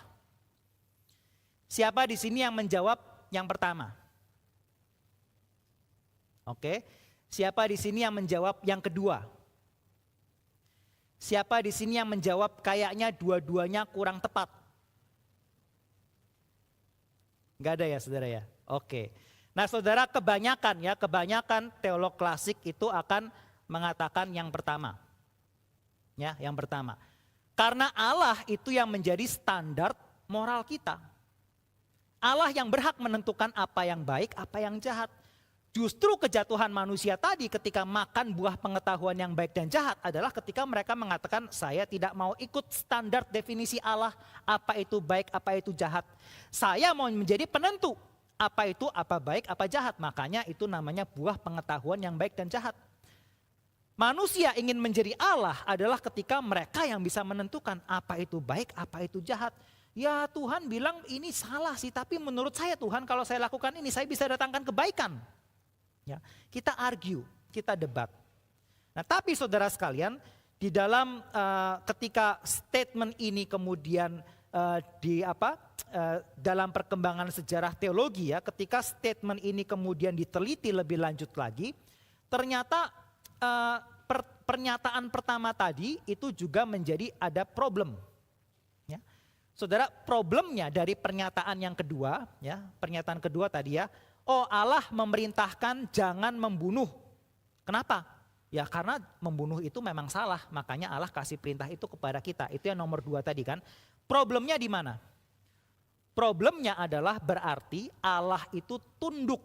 Siapa di sini yang menjawab yang pertama? Oke, siapa di sini yang menjawab yang kedua? Siapa di sini yang menjawab kayaknya dua-duanya kurang tepat? Enggak ada ya saudara ya? Oke. Nah saudara, kebanyakan teolog klasik itu akan mengatakan yang pertama. Ya, yang pertama. Karena Allah itu yang menjadi standar moral kita. Allah yang berhak menentukan apa yang baik, apa yang jahat. Justru kejatuhan manusia tadi ketika makan buah pengetahuan yang baik dan jahat adalah ketika mereka mengatakan saya tidak mau ikut standar definisi Allah, apa itu baik, apa itu jahat. Saya mau menjadi penentu apa itu apa baik, apa jahat. Makanya itu namanya buah pengetahuan yang baik dan jahat. Manusia ingin menjadi Allah adalah ketika mereka yang bisa menentukan apa itu baik, apa itu jahat. Ya Tuhan bilang ini salah sih, tapi menurut saya Tuhan kalau saya lakukan ini saya bisa datangkan kebaikan. Ya, kita argue, kita debat. Nah, tapi saudara sekalian, di dalam ketika statement ini kemudian dalam perkembangan sejarah teologi ya, ketika statement ini kemudian diteliti lebih lanjut lagi, ternyata pernyataan pertama tadi itu juga menjadi ada problem. Ya. Saudara, problemnya dari pernyataan yang kedua, ya, pernyataan kedua tadi ya. Oh, Allah memerintahkan jangan membunuh. Kenapa? Ya karena membunuh itu memang salah, makanya Allah kasih perintah itu kepada kita. Itu yang nomor 2 tadi kan. Problemnya di mana? Problemnya adalah berarti Allah itu tunduk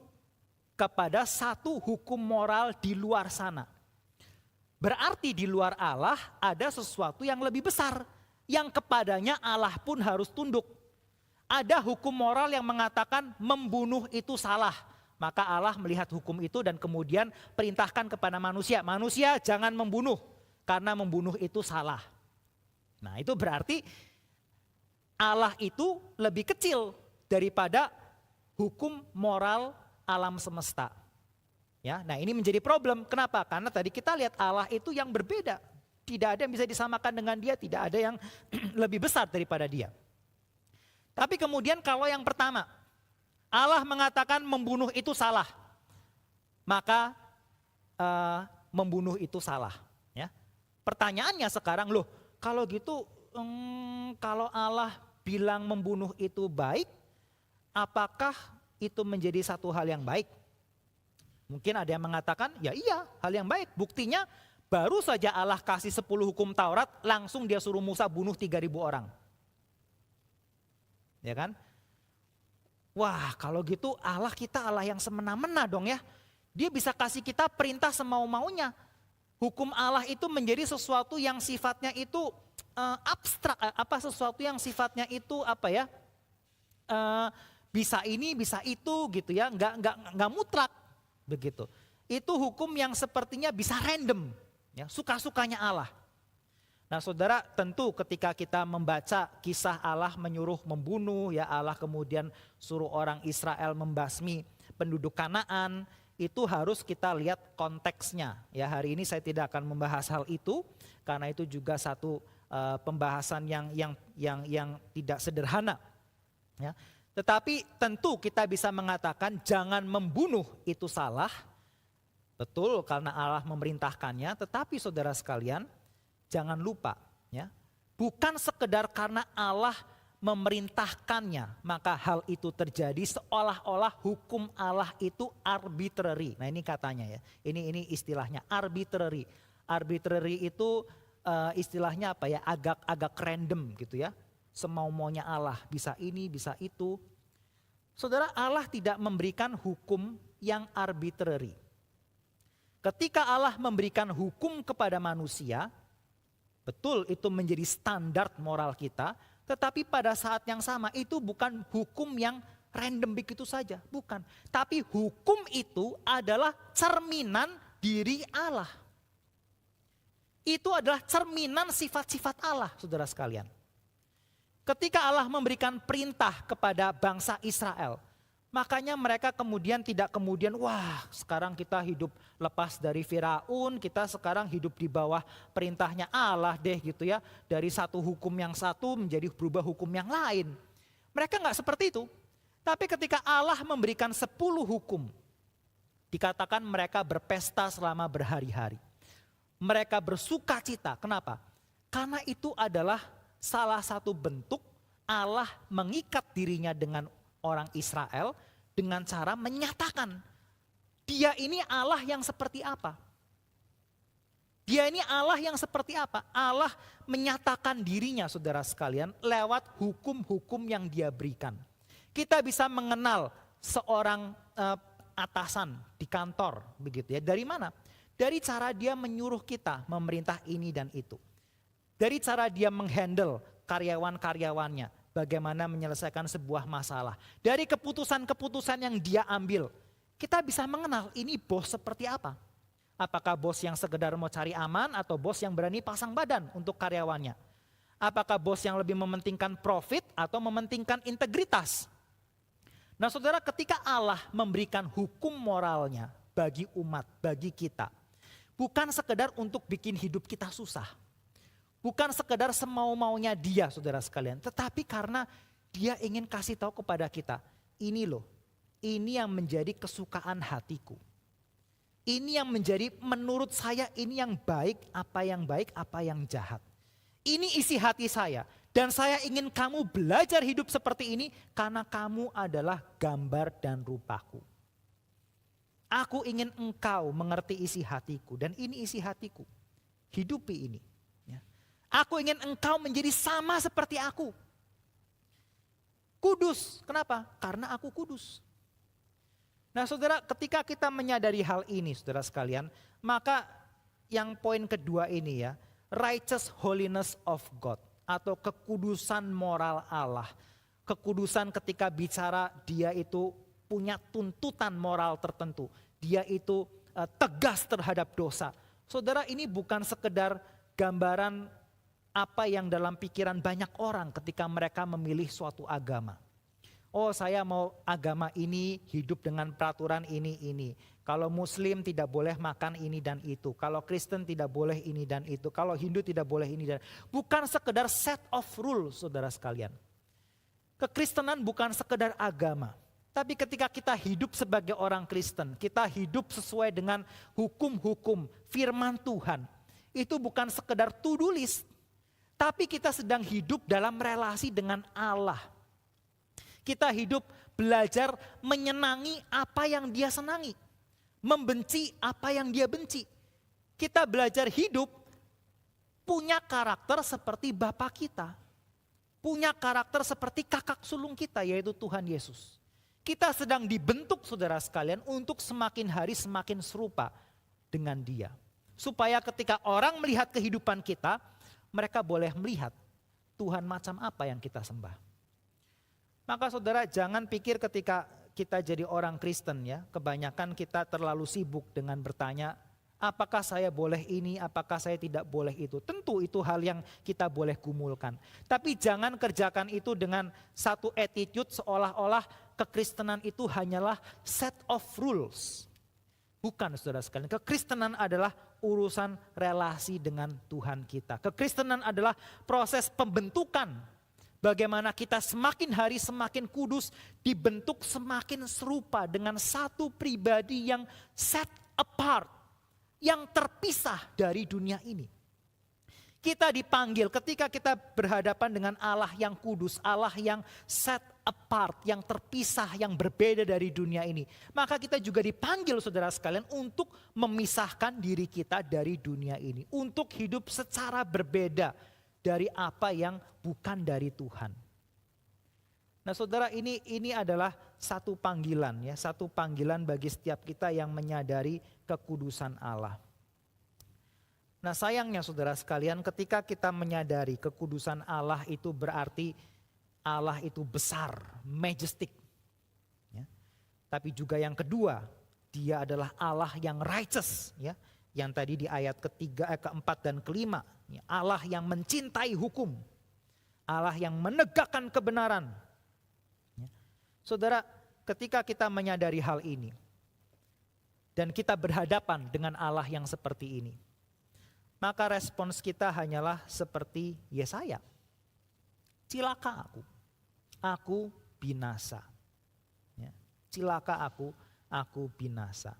kepada satu hukum moral di luar sana. Berarti di luar Allah ada sesuatu yang lebih besar, yang kepadanya Allah pun harus tunduk. Ada hukum moral yang mengatakan membunuh itu salah. Maka Allah melihat hukum itu dan kemudian perintahkan kepada manusia. Manusia jangan membunuh karena membunuh itu salah. Nah itu berarti Allah itu lebih kecil daripada hukum moral alam semesta. Ya, nah ini menjadi problem. Kenapa? Karena tadi kita lihat Allah itu yang berbeda. Tidak ada yang bisa disamakan dengan dia, tidak ada yang lebih besar daripada dia. Tapi kemudian kalau yang pertama, Allah mengatakan membunuh itu salah, maka membunuh itu salah. Ya. Pertanyaannya sekarang, loh kalau gitu kalau Allah bilang membunuh itu baik, apakah itu menjadi satu hal yang baik? Mungkin ada yang mengatakan, ya iya hal yang baik. Buktinya baru saja Allah kasih 10 hukum Taurat, langsung dia suruh Musa bunuh 3.000 orang. Ya kan? Wah kalau gitu Allah kita Allah yang semena-mena dong ya. Dia bisa kasih kita perintah semau-maunya. Hukum Allah itu menjadi sesuatu yang sifatnya itu abstrak, sesuatu yang sifatnya itu bisa ini bisa itu gitu ya, nggak mutlak begitu. Itu hukum yang sepertinya bisa random, Ya, suka-sukanya Allah. Nah saudara, tentu ketika kita membaca kisah Allah menyuruh membunuh, ya Allah kemudian suruh orang Israel membasmi penduduk Kanaan, itu harus kita lihat konteksnya. Ya, hari ini saya tidak akan membahas hal itu karena itu juga satu pembahasan yang tidak sederhana. Ya. Tetapi tentu kita bisa mengatakan jangan membunuh itu salah. Betul, karena Allah memerintahkannya, tetapi saudara sekalian jangan lupa ya, bukan sekedar karena Allah memerintahkannya maka hal itu terjadi, seolah-olah hukum Allah itu arbitrary. Nah ini katanya ya, ini istilahnya arbitrary. Arbitrary itu istilahnya apa ya, agak random gitu ya, semau-maunya Allah, bisa ini bisa itu. Saudara, Allah tidak memberikan hukum yang arbitrary. Ketika Allah memberikan hukum kepada manusia, betul itu menjadi standar moral kita, tetapi pada saat yang sama itu bukan hukum yang random begitu saja, bukan. Tapi hukum itu adalah cerminan diri Allah. Itu adalah cerminan sifat-sifat Allah, saudara sekalian. Ketika Allah memberikan perintah kepada bangsa Israel, makanya mereka kemudian tidak wah sekarang kita hidup lepas dari Firaun, kita sekarang hidup di bawah perintahnya Allah deh gitu ya. Dari satu hukum yang satu menjadi berubah hukum yang lain. Mereka nggak seperti itu. Tapi ketika Allah memberikan 10 hukum, dikatakan mereka berpesta selama berhari-hari. Mereka bersuka cita, kenapa? Karena itu adalah salah satu bentuk Allah mengikat dirinya dengan orang Israel dengan cara menyatakan dia ini Allah yang seperti apa. Dia ini Allah yang seperti apa. Allah menyatakan dirinya saudara sekalian lewat hukum-hukum yang dia berikan. Kita bisa mengenal seorang atasan di kantor begitu ya. Dari mana? Dari cara dia menyuruh kita memerintah ini dan itu. Dari cara dia menghandle karyawan-karyawannya. Bagaimana menyelesaikan sebuah masalah. Dari keputusan-keputusan yang dia ambil. Kita bisa mengenal ini bos seperti apa. Apakah bos yang sekedar mau cari aman atau bos yang berani pasang badan untuk karyawannya. Apakah bos yang lebih mementingkan profit atau mementingkan integritas. Nah saudara, ketika Allah memberikan hukum moralnya bagi umat, bagi kita. Bukan sekedar untuk bikin hidup kita susah. Bukan sekedar semau-maunya dia saudara sekalian. Tetapi karena dia ingin kasih tahu kepada kita. Ini loh, ini yang menjadi kesukaan hatiku. Ini yang menjadi menurut saya ini yang baik, apa yang jahat. Ini isi hati saya. Dan saya ingin kamu belajar hidup seperti ini karena kamu adalah gambar dan rupaku. Aku ingin engkau mengerti isi hatiku dan ini isi hatiku. Hidupi ini. Aku ingin engkau menjadi sama seperti aku. Kudus. Kenapa? Karena aku kudus. Nah saudara, ketika kita menyadari hal ini saudara sekalian, maka yang poin kedua ini ya, righteous holiness of God atau kekudusan moral Allah. Kekudusan ketika bicara dia itu punya tuntutan moral tertentu. Dia itu tegas terhadap dosa. Saudara, ini bukan sekedar gambaran apa yang dalam pikiran banyak orang ketika mereka memilih suatu agama. Oh saya mau agama ini hidup dengan peraturan ini. Kalau Muslim tidak boleh makan ini dan itu. Kalau Kristen tidak boleh ini dan itu. Kalau Hindu tidak boleh ini dan itu. Bukan sekedar set of rules saudara sekalian. Kekristenan bukan sekedar agama. Tapi ketika kita hidup sebagai orang Kristen. Kita hidup sesuai dengan hukum-hukum firman Tuhan. Itu bukan sekedar to-do list. Tapi kita sedang hidup dalam relasi dengan Allah. Kita hidup belajar menyenangi apa yang dia senangi. Membenci apa yang dia benci. Kita belajar hidup punya karakter seperti Bapa kita. Punya karakter seperti kakak sulung kita yaitu Tuhan Yesus. Kita sedang dibentuk saudara sekalian untuk semakin hari semakin serupa dengan dia. Supaya ketika orang melihat kehidupan kita, mereka boleh melihat Tuhan macam apa yang kita sembah. Maka saudara jangan pikir ketika kita jadi orang Kristen ya, kebanyakan kita terlalu sibuk dengan bertanya Apakah saya boleh ini, apakah saya tidak boleh itu. Tentu itu hal yang kita boleh gumulkan. Tapi jangan kerjakan itu dengan satu attitude seolah-olah kekristenan itu hanyalah set of rules. Bukan, saudara sekalian. Kekristenan adalah urusan relasi dengan Tuhan kita. Kekristenan adalah proses pembentukan. Bagaimana kita semakin hari semakin kudus, dibentuk semakin serupa dengan satu pribadi yang set apart, yang terpisah dari dunia ini. Kita dipanggil ketika kita berhadapan dengan Allah yang kudus, Allah yang set apart, yang terpisah, yang berbeda dari dunia ini. Maka kita juga dipanggil, saudara sekalian, untuk memisahkan diri kita dari dunia ini. Untuk hidup secara berbeda dari apa yang bukan dari Tuhan. Nah, saudara, ini adalah satu panggilan ya, satu panggilan bagi setiap kita yang menyadari kekudusan Allah. Nah, sayangnya saudara sekalian, ketika kita menyadari kekudusan Allah itu berarti Allah itu besar, majestic. Ya. Tapi juga yang kedua, dia adalah Allah yang righteous. Ya. Yang tadi di ayat keempat dan kelima. Ya. Allah yang mencintai hukum. Allah yang menegakkan kebenaran. Ya. Saudara, ketika kita menyadari hal ini, dan kita berhadapan dengan Allah yang seperti ini, maka respons kita hanyalah seperti Yesaya. Cilaka aku binasa. Ya, cilaka aku binasa.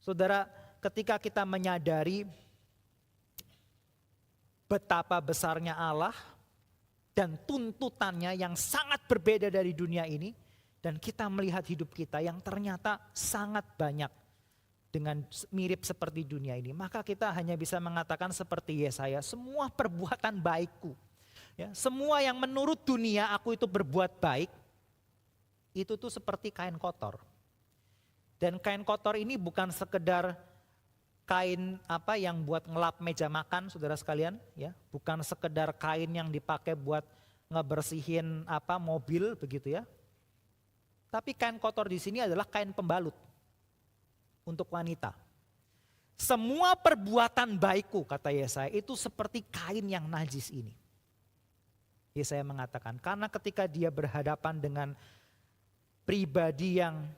Saudara, ketika kita menyadari betapa besarnya Allah dan tuntutannya yang sangat berbeda dari dunia ini, dan kita melihat hidup kita yang ternyata sangat banyak dengan mirip seperti dunia ini, maka kita hanya bisa mengatakan seperti Yesaya, semua perbuatan baikku, ya, semua yang menurut dunia aku itu berbuat baik, itu tuh seperti kain kotor. Dan kain kotor ini bukan sekedar kain yang buat ngelap meja makan, saudara sekalian, ya, bukan sekedar kain yang dipakai buat ngebersihin mobil begitu ya. Tapi kain kotor di sini adalah kain pembalut. Untuk wanita. Semua perbuatan baikku, kata Yesaya, itu seperti kain yang najis ini. Yesaya mengatakan, karena ketika dia berhadapan dengan pribadi yang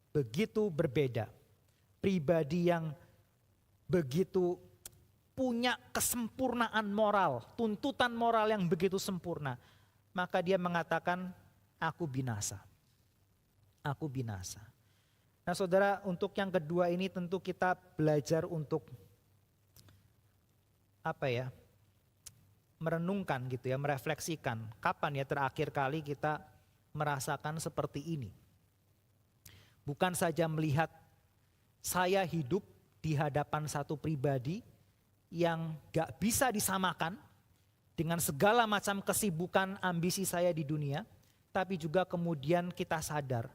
begitu berbeda, pribadi yang begitu punya kesempurnaan moral, tuntutan moral yang begitu sempurna, maka dia mengatakan, aku binasa. Aku binasa. Nah, saudara, untuk yang kedua ini tentu kita belajar untuk merenungkan gitu ya, merefleksikan kapan ya terakhir kali kita merasakan seperti ini. Bukan saja melihat saya hidup di hadapan satu pribadi yang gak bisa disamakan dengan segala macam kesibukan ambisi saya di dunia, tapi juga kemudian kita sadar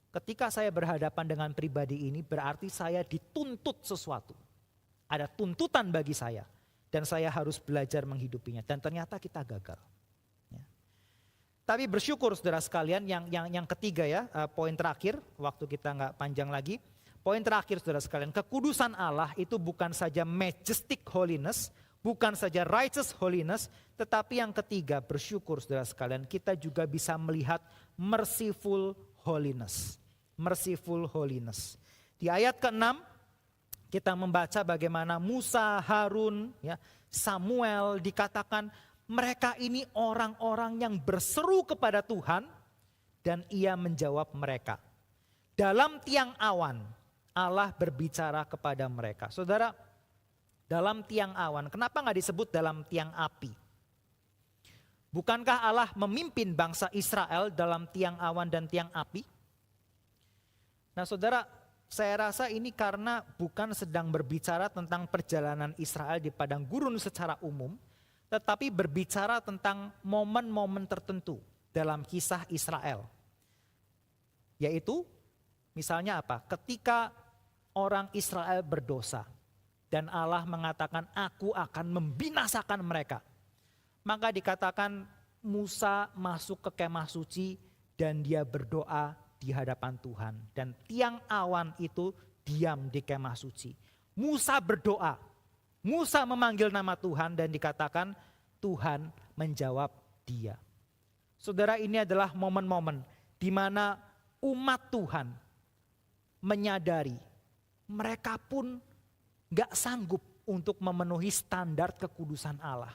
ketika saya berhadapan dengan pribadi ini berarti saya dituntut sesuatu. Ada tuntutan bagi saya dan saya harus belajar menghidupinya dan ternyata kita gagal. Ya. Tapi bersyukur saudara sekalian yang ketiga ya, poin terakhir, waktu kita nggak panjang lagi. Poin terakhir saudara sekalian, kekudusan Allah itu bukan saja majestic holiness, bukan saja righteous holiness, tetapi yang ketiga bersyukur saudara sekalian kita juga bisa melihat merciful holiness. Merciful holiness. Di ayat ke-6 kita membaca bagaimana Musa, Harun, ya, Samuel dikatakan mereka ini orang-orang yang berseru kepada Tuhan dan ia menjawab mereka. Dalam tiang awan Allah berbicara kepada mereka. Saudara, dalam tiang awan, kenapa gak disebut dalam tiang api? Bukankah Allah memimpin bangsa Israel dalam tiang awan dan tiang api? Nah saudara, saya rasa ini karena bukan sedang berbicara tentang perjalanan Israel di padang gurun secara umum, tetapi berbicara tentang momen-momen tertentu dalam kisah Israel. Yaitu misalnya apa? Ketika orang Israel berdosa dan Allah mengatakan aku akan membinasakan mereka. Maka dikatakan Musa masuk ke kemah suci dan dia berdoa di hadapan Tuhan. Dan tiang awan itu diam di kemah suci. Musa berdoa. Musa memanggil nama Tuhan dan dikatakan Tuhan menjawab dia. Saudara, ini adalah momen-momen di mana umat Tuhan menyadari mereka pun gak sanggup untuk memenuhi standar kekudusan Allah.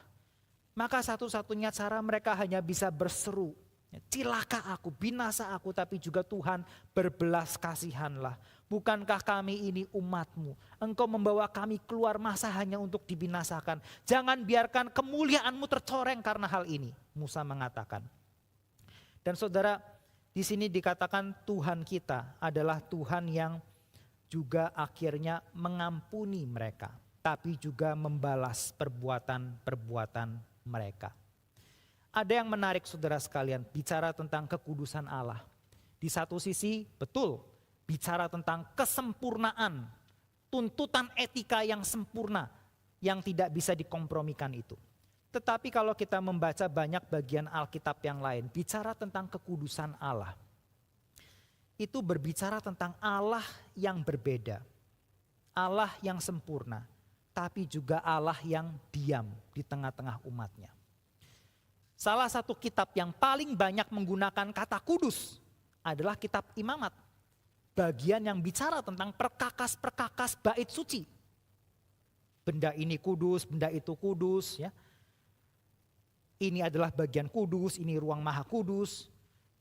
Maka satu-satunya cara mereka hanya bisa berseru, cilaka aku, binasa aku, tapi juga Tuhan berbelas kasihanlah. Bukankah kami ini umat-Mu? Engkau membawa kami keluar masa hanya untuk dibinasakan. Jangan biarkan kemuliaan-Mu tercoreng karena hal ini, Musa mengatakan. Dan saudara, di sini dikatakan Tuhan kita adalah Tuhan yang juga akhirnya mengampuni mereka, tapi juga membalas perbuatan-perbuatan mereka. Ada yang menarik saudara sekalian, bicara tentang kekudusan Allah. Di satu sisi betul, bicara tentang kesempurnaan, tuntutan etika yang sempurna, yang tidak bisa dikompromikan itu. Tetapi kalau kita membaca banyak bagian Alkitab yang lain, bicara tentang kekudusan Allah. Itu berbicara tentang Allah yang berbeda, Allah yang sempurna, tapi juga Allah yang diam di tengah-tengah umatnya. Salah satu kitab yang paling banyak menggunakan kata kudus adalah kitab Imamat. Bagian yang bicara tentang perkakas-perkakas bait suci. Benda ini kudus, benda itu kudus. Ya. Ini adalah bagian kudus, ini ruang maha kudus.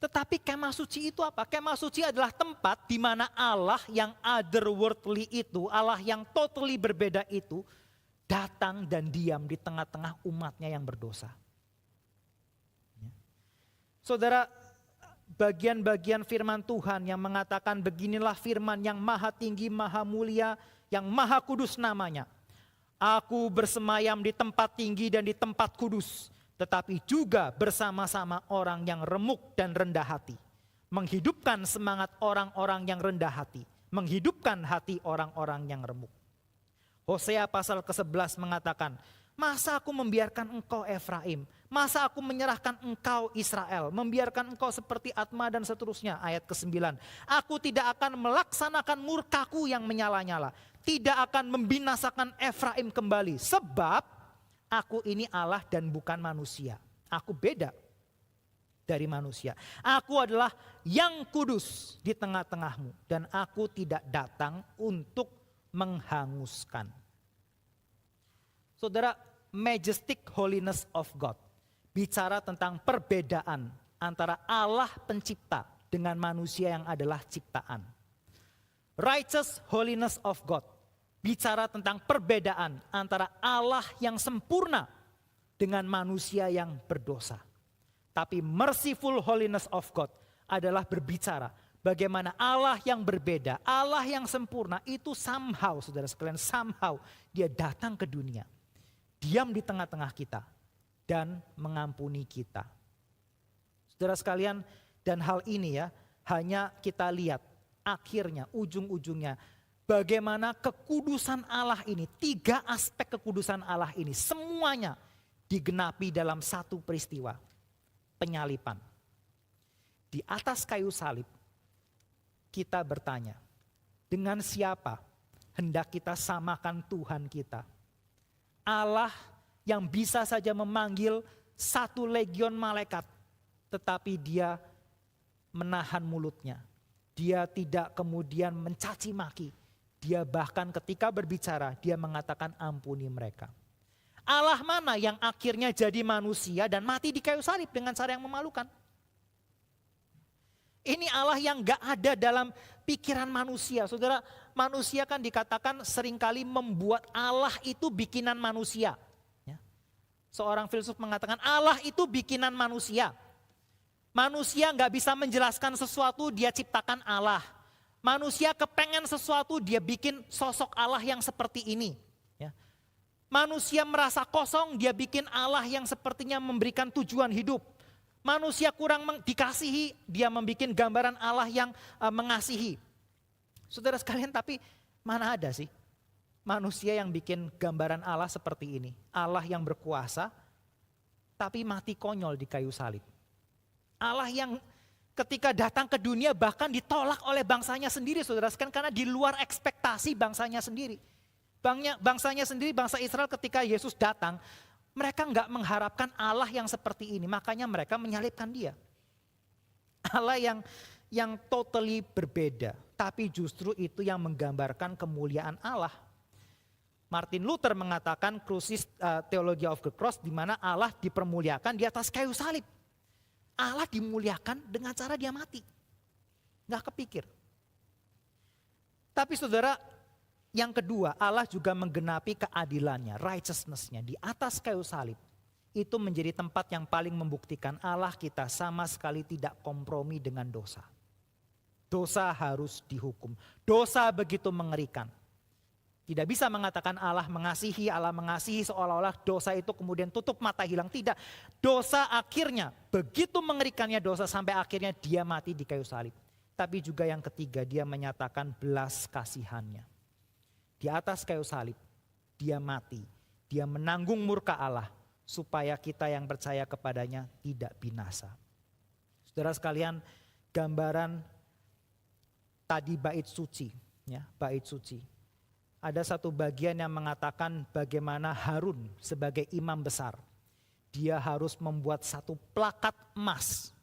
Tetapi kemah suci itu apa? Kemah suci adalah tempat di mana Allah yang otherworldly itu, Allah yang totally berbeda itu, datang dan diam di tengah-tengah umatnya yang berdosa. Saudara, bagian-bagian firman Tuhan yang mengatakan beginilah firman yang maha tinggi, maha mulia, yang maha kudus namanya. Aku bersemayam di tempat tinggi dan di tempat kudus, tetapi juga bersama-sama orang yang remuk dan rendah hati. Menghidupkan semangat orang-orang yang rendah hati, menghidupkan hati orang-orang yang remuk. Hosea pasal ke-11 mengatakan, masa aku membiarkan engkau Efraim, masa aku menyerahkan engkau Israel, membiarkan engkau seperti Atma dan seterusnya. Ayat ke-9, aku tidak akan melaksanakan murkaku yang menyala-nyala, tidak akan membinasakan Efraim kembali, sebab aku ini Allah dan bukan manusia. Aku beda dari manusia. Aku adalah yang kudus di tengah-tengahmu dan aku tidak datang untuk menghanguskan. Saudara, majestic holiness of God bicara tentang perbedaan antara Allah pencipta dengan manusia yang adalah ciptaan. Righteous holiness of God bicara tentang perbedaan antara Allah yang sempurna dengan manusia yang berdosa. Tapi merciful holiness of God adalah berbicara bagaimana Allah yang berbeda, Allah yang sempurna itu somehow, saudara sekalian, somehow dia datang ke dunia, diam di tengah-tengah kita dan mengampuni kita. Saudara sekalian, dan hal ini ya hanya kita lihat akhirnya, ujung-ujungnya bagaimana kekudusan Allah ini, 3 aspek kekudusan Allah ini semuanya digenapi dalam satu peristiwa, penyalipan. Di atas kayu salib kita bertanya, dengan siapa hendak kita samakan Tuhan kita? Allah yang bisa saja memanggil 1 legion malaikat, tetapi dia menahan mulutnya. Dia tidak kemudian mencaci maki. Dia bahkan ketika berbicara, dia mengatakan ampuni mereka. Allah mana yang akhirnya jadi manusia dan mati di kayu salib dengan cara yang memalukan? Ini Allah yang gak ada dalam pikiran manusia. Saudara, manusia kan dikatakan seringkali membuat Allah itu bikinan manusia. Ya. Seorang filsuf mengatakan Allah itu bikinan manusia. Manusia gak bisa menjelaskan sesuatu, dia ciptakan Allah. Manusia kepengen sesuatu, dia bikin sosok Allah yang seperti ini. Ya. Manusia merasa kosong, dia bikin Allah yang sepertinya memberikan tujuan hidup. Manusia kurang dikasihi, dia membuat gambaran Allah yang mengasihi. Saudara sekalian, tapi mana ada sih manusia yang bikin gambaran Allah seperti ini? Allah yang berkuasa, tapi mati konyol di kayu salib. Allah yang ketika datang ke dunia bahkan ditolak oleh bangsanya sendiri, saudara sekalian, karena di luar ekspektasi bangsanya sendiri. Bangsanya sendiri, bangsa Israel ketika Yesus datang, mereka nggak mengharapkan Allah yang seperti ini. Makanya mereka menyalibkan dia. Allah yang totally berbeda. Tapi justru itu yang menggambarkan kemuliaan Allah. Martin Luther mengatakan Crucis Theology of the Cross, di mana Allah dipermuliakan di atas kayu salib. Allah dimuliakan dengan cara dia mati. Nggak kepikir. Tapi saudara, yang kedua, Allah juga menggenapi keadilannya, righteousness-nya di atas kayu salib. Itu menjadi tempat yang paling membuktikan Allah kita sama sekali tidak kompromi dengan dosa. Dosa harus dihukum. Dosa begitu mengerikan. Tidak bisa mengatakan Allah mengasihi seolah-olah dosa itu kemudian tutup mata hilang. Tidak, dosa akhirnya begitu mengerikannya dosa sampai akhirnya dia mati di kayu salib. Tapi juga yang ketiga, dia menyatakan belas kasihannya. Di atas kayu salib, dia mati. Dia menanggung murka Allah supaya kita yang percaya kepadanya tidak binasa. Saudara sekalian, gambaran tadi bait suci, ya, bait suci. Ada satu bagian yang mengatakan bagaimana Harun sebagai imam besar, dia harus membuat satu plakat emas,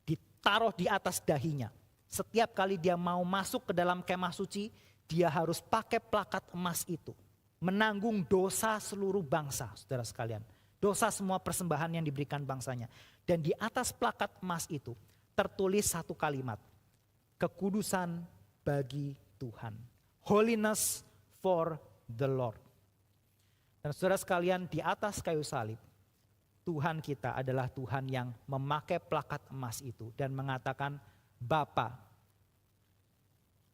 ditaruh di atas dahinya. Setiap kali dia mau masuk ke dalam kemah suci, dia harus pakai plakat emas itu. Menanggung dosa seluruh bangsa, saudara sekalian. Dosa semua persembahan yang diberikan bangsanya. Dan di atas plakat emas itu tertulis satu kalimat. Kekudusan bagi Tuhan. Holiness for the Lord. Dan saudara sekalian, di atas kayu salib, Tuhan kita adalah Tuhan yang memakai plakat emas itu. Dan mengatakan, Bapa,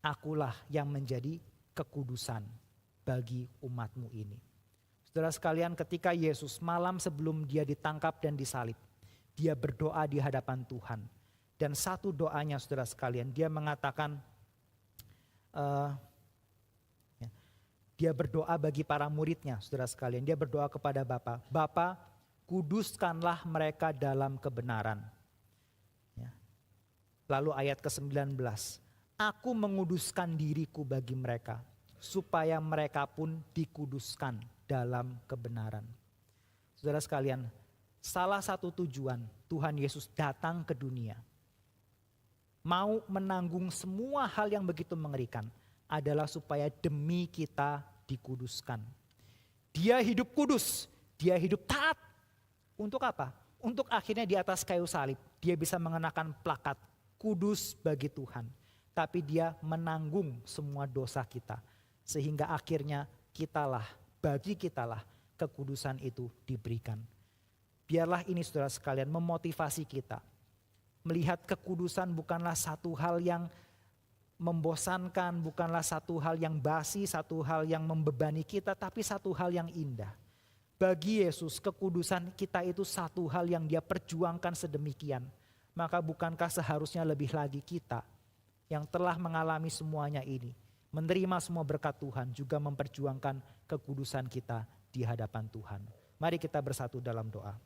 akulah yang menjadi kekudusan bagi umatmu ini. Saudara sekalian, ketika Yesus malam sebelum dia ditangkap dan disalib, dia berdoa di hadapan Tuhan. Dan satu doanya saudara sekalian, dia mengatakan, dia berdoa bagi para muridnya saudara sekalian. Dia berdoa kepada Bapa, Bapa, kuduskanlah mereka dalam kebenaran. Lalu ayat ke-19, aku menguduskan diriku bagi mereka, supaya mereka pun dikuduskan dalam kebenaran. Saudara sekalian, salah satu tujuan Tuhan Yesus datang ke dunia, mau menanggung semua hal yang begitu mengerikan, adalah supaya demi kita dikuduskan. Dia hidup kudus, dia hidup taat. Untuk apa? Untuk akhirnya di atas kayu salib, dia bisa mengenakan plakat kudus bagi Tuhan. Tapi dia menanggung semua dosa kita. Sehingga akhirnya bagi kitalah kekudusan itu diberikan. Biarlah ini saudara sekalian memotivasi kita. Melihat kekudusan bukanlah satu hal yang membosankan, bukanlah satu hal yang basi, satu hal yang membebani kita, tapi satu hal yang indah. Bagi Yesus kekudusan kita itu satu hal yang dia perjuangkan sedemikian. Maka bukankah seharusnya lebih lagi kita yang telah mengalami semuanya ini, menerima semua berkat Tuhan, juga memperjuangkan kekudusan kita di hadapan Tuhan. Mari kita bersatu dalam doa.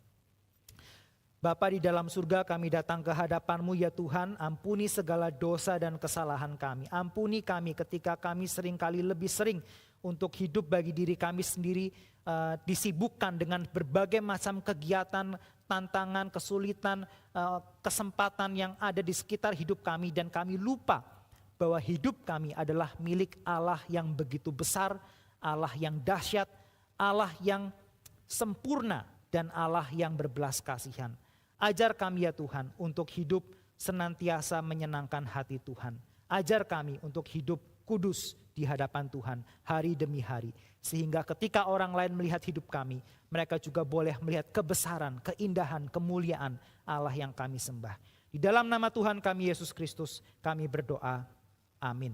Bapa di dalam surga, kami datang ke hadapan-Mu ya Tuhan, ampuni segala dosa dan kesalahan kami. Ampuni kami ketika kami seringkali lebih sering untuk hidup bagi diri kami sendiri, disibukkan dengan berbagai macam kegiatan, tantangan, kesulitan, kesempatan yang ada di sekitar hidup kami, dan kami lupa bahwa hidup kami adalah milik Allah yang begitu besar, Allah yang dahsyat, Allah yang sempurna, dan Allah yang berbelas kasihan. Ajar kami ya Tuhan untuk hidup senantiasa menyenangkan hati Tuhan. Ajar kami untuk hidup kudus di hadapan Tuhan hari demi hari. Sehingga ketika orang lain melihat hidup kami, mereka juga boleh melihat kebesaran, keindahan, kemuliaan Allah yang kami sembah. Di dalam nama Tuhan kami Yesus Kristus kami berdoa. Amin.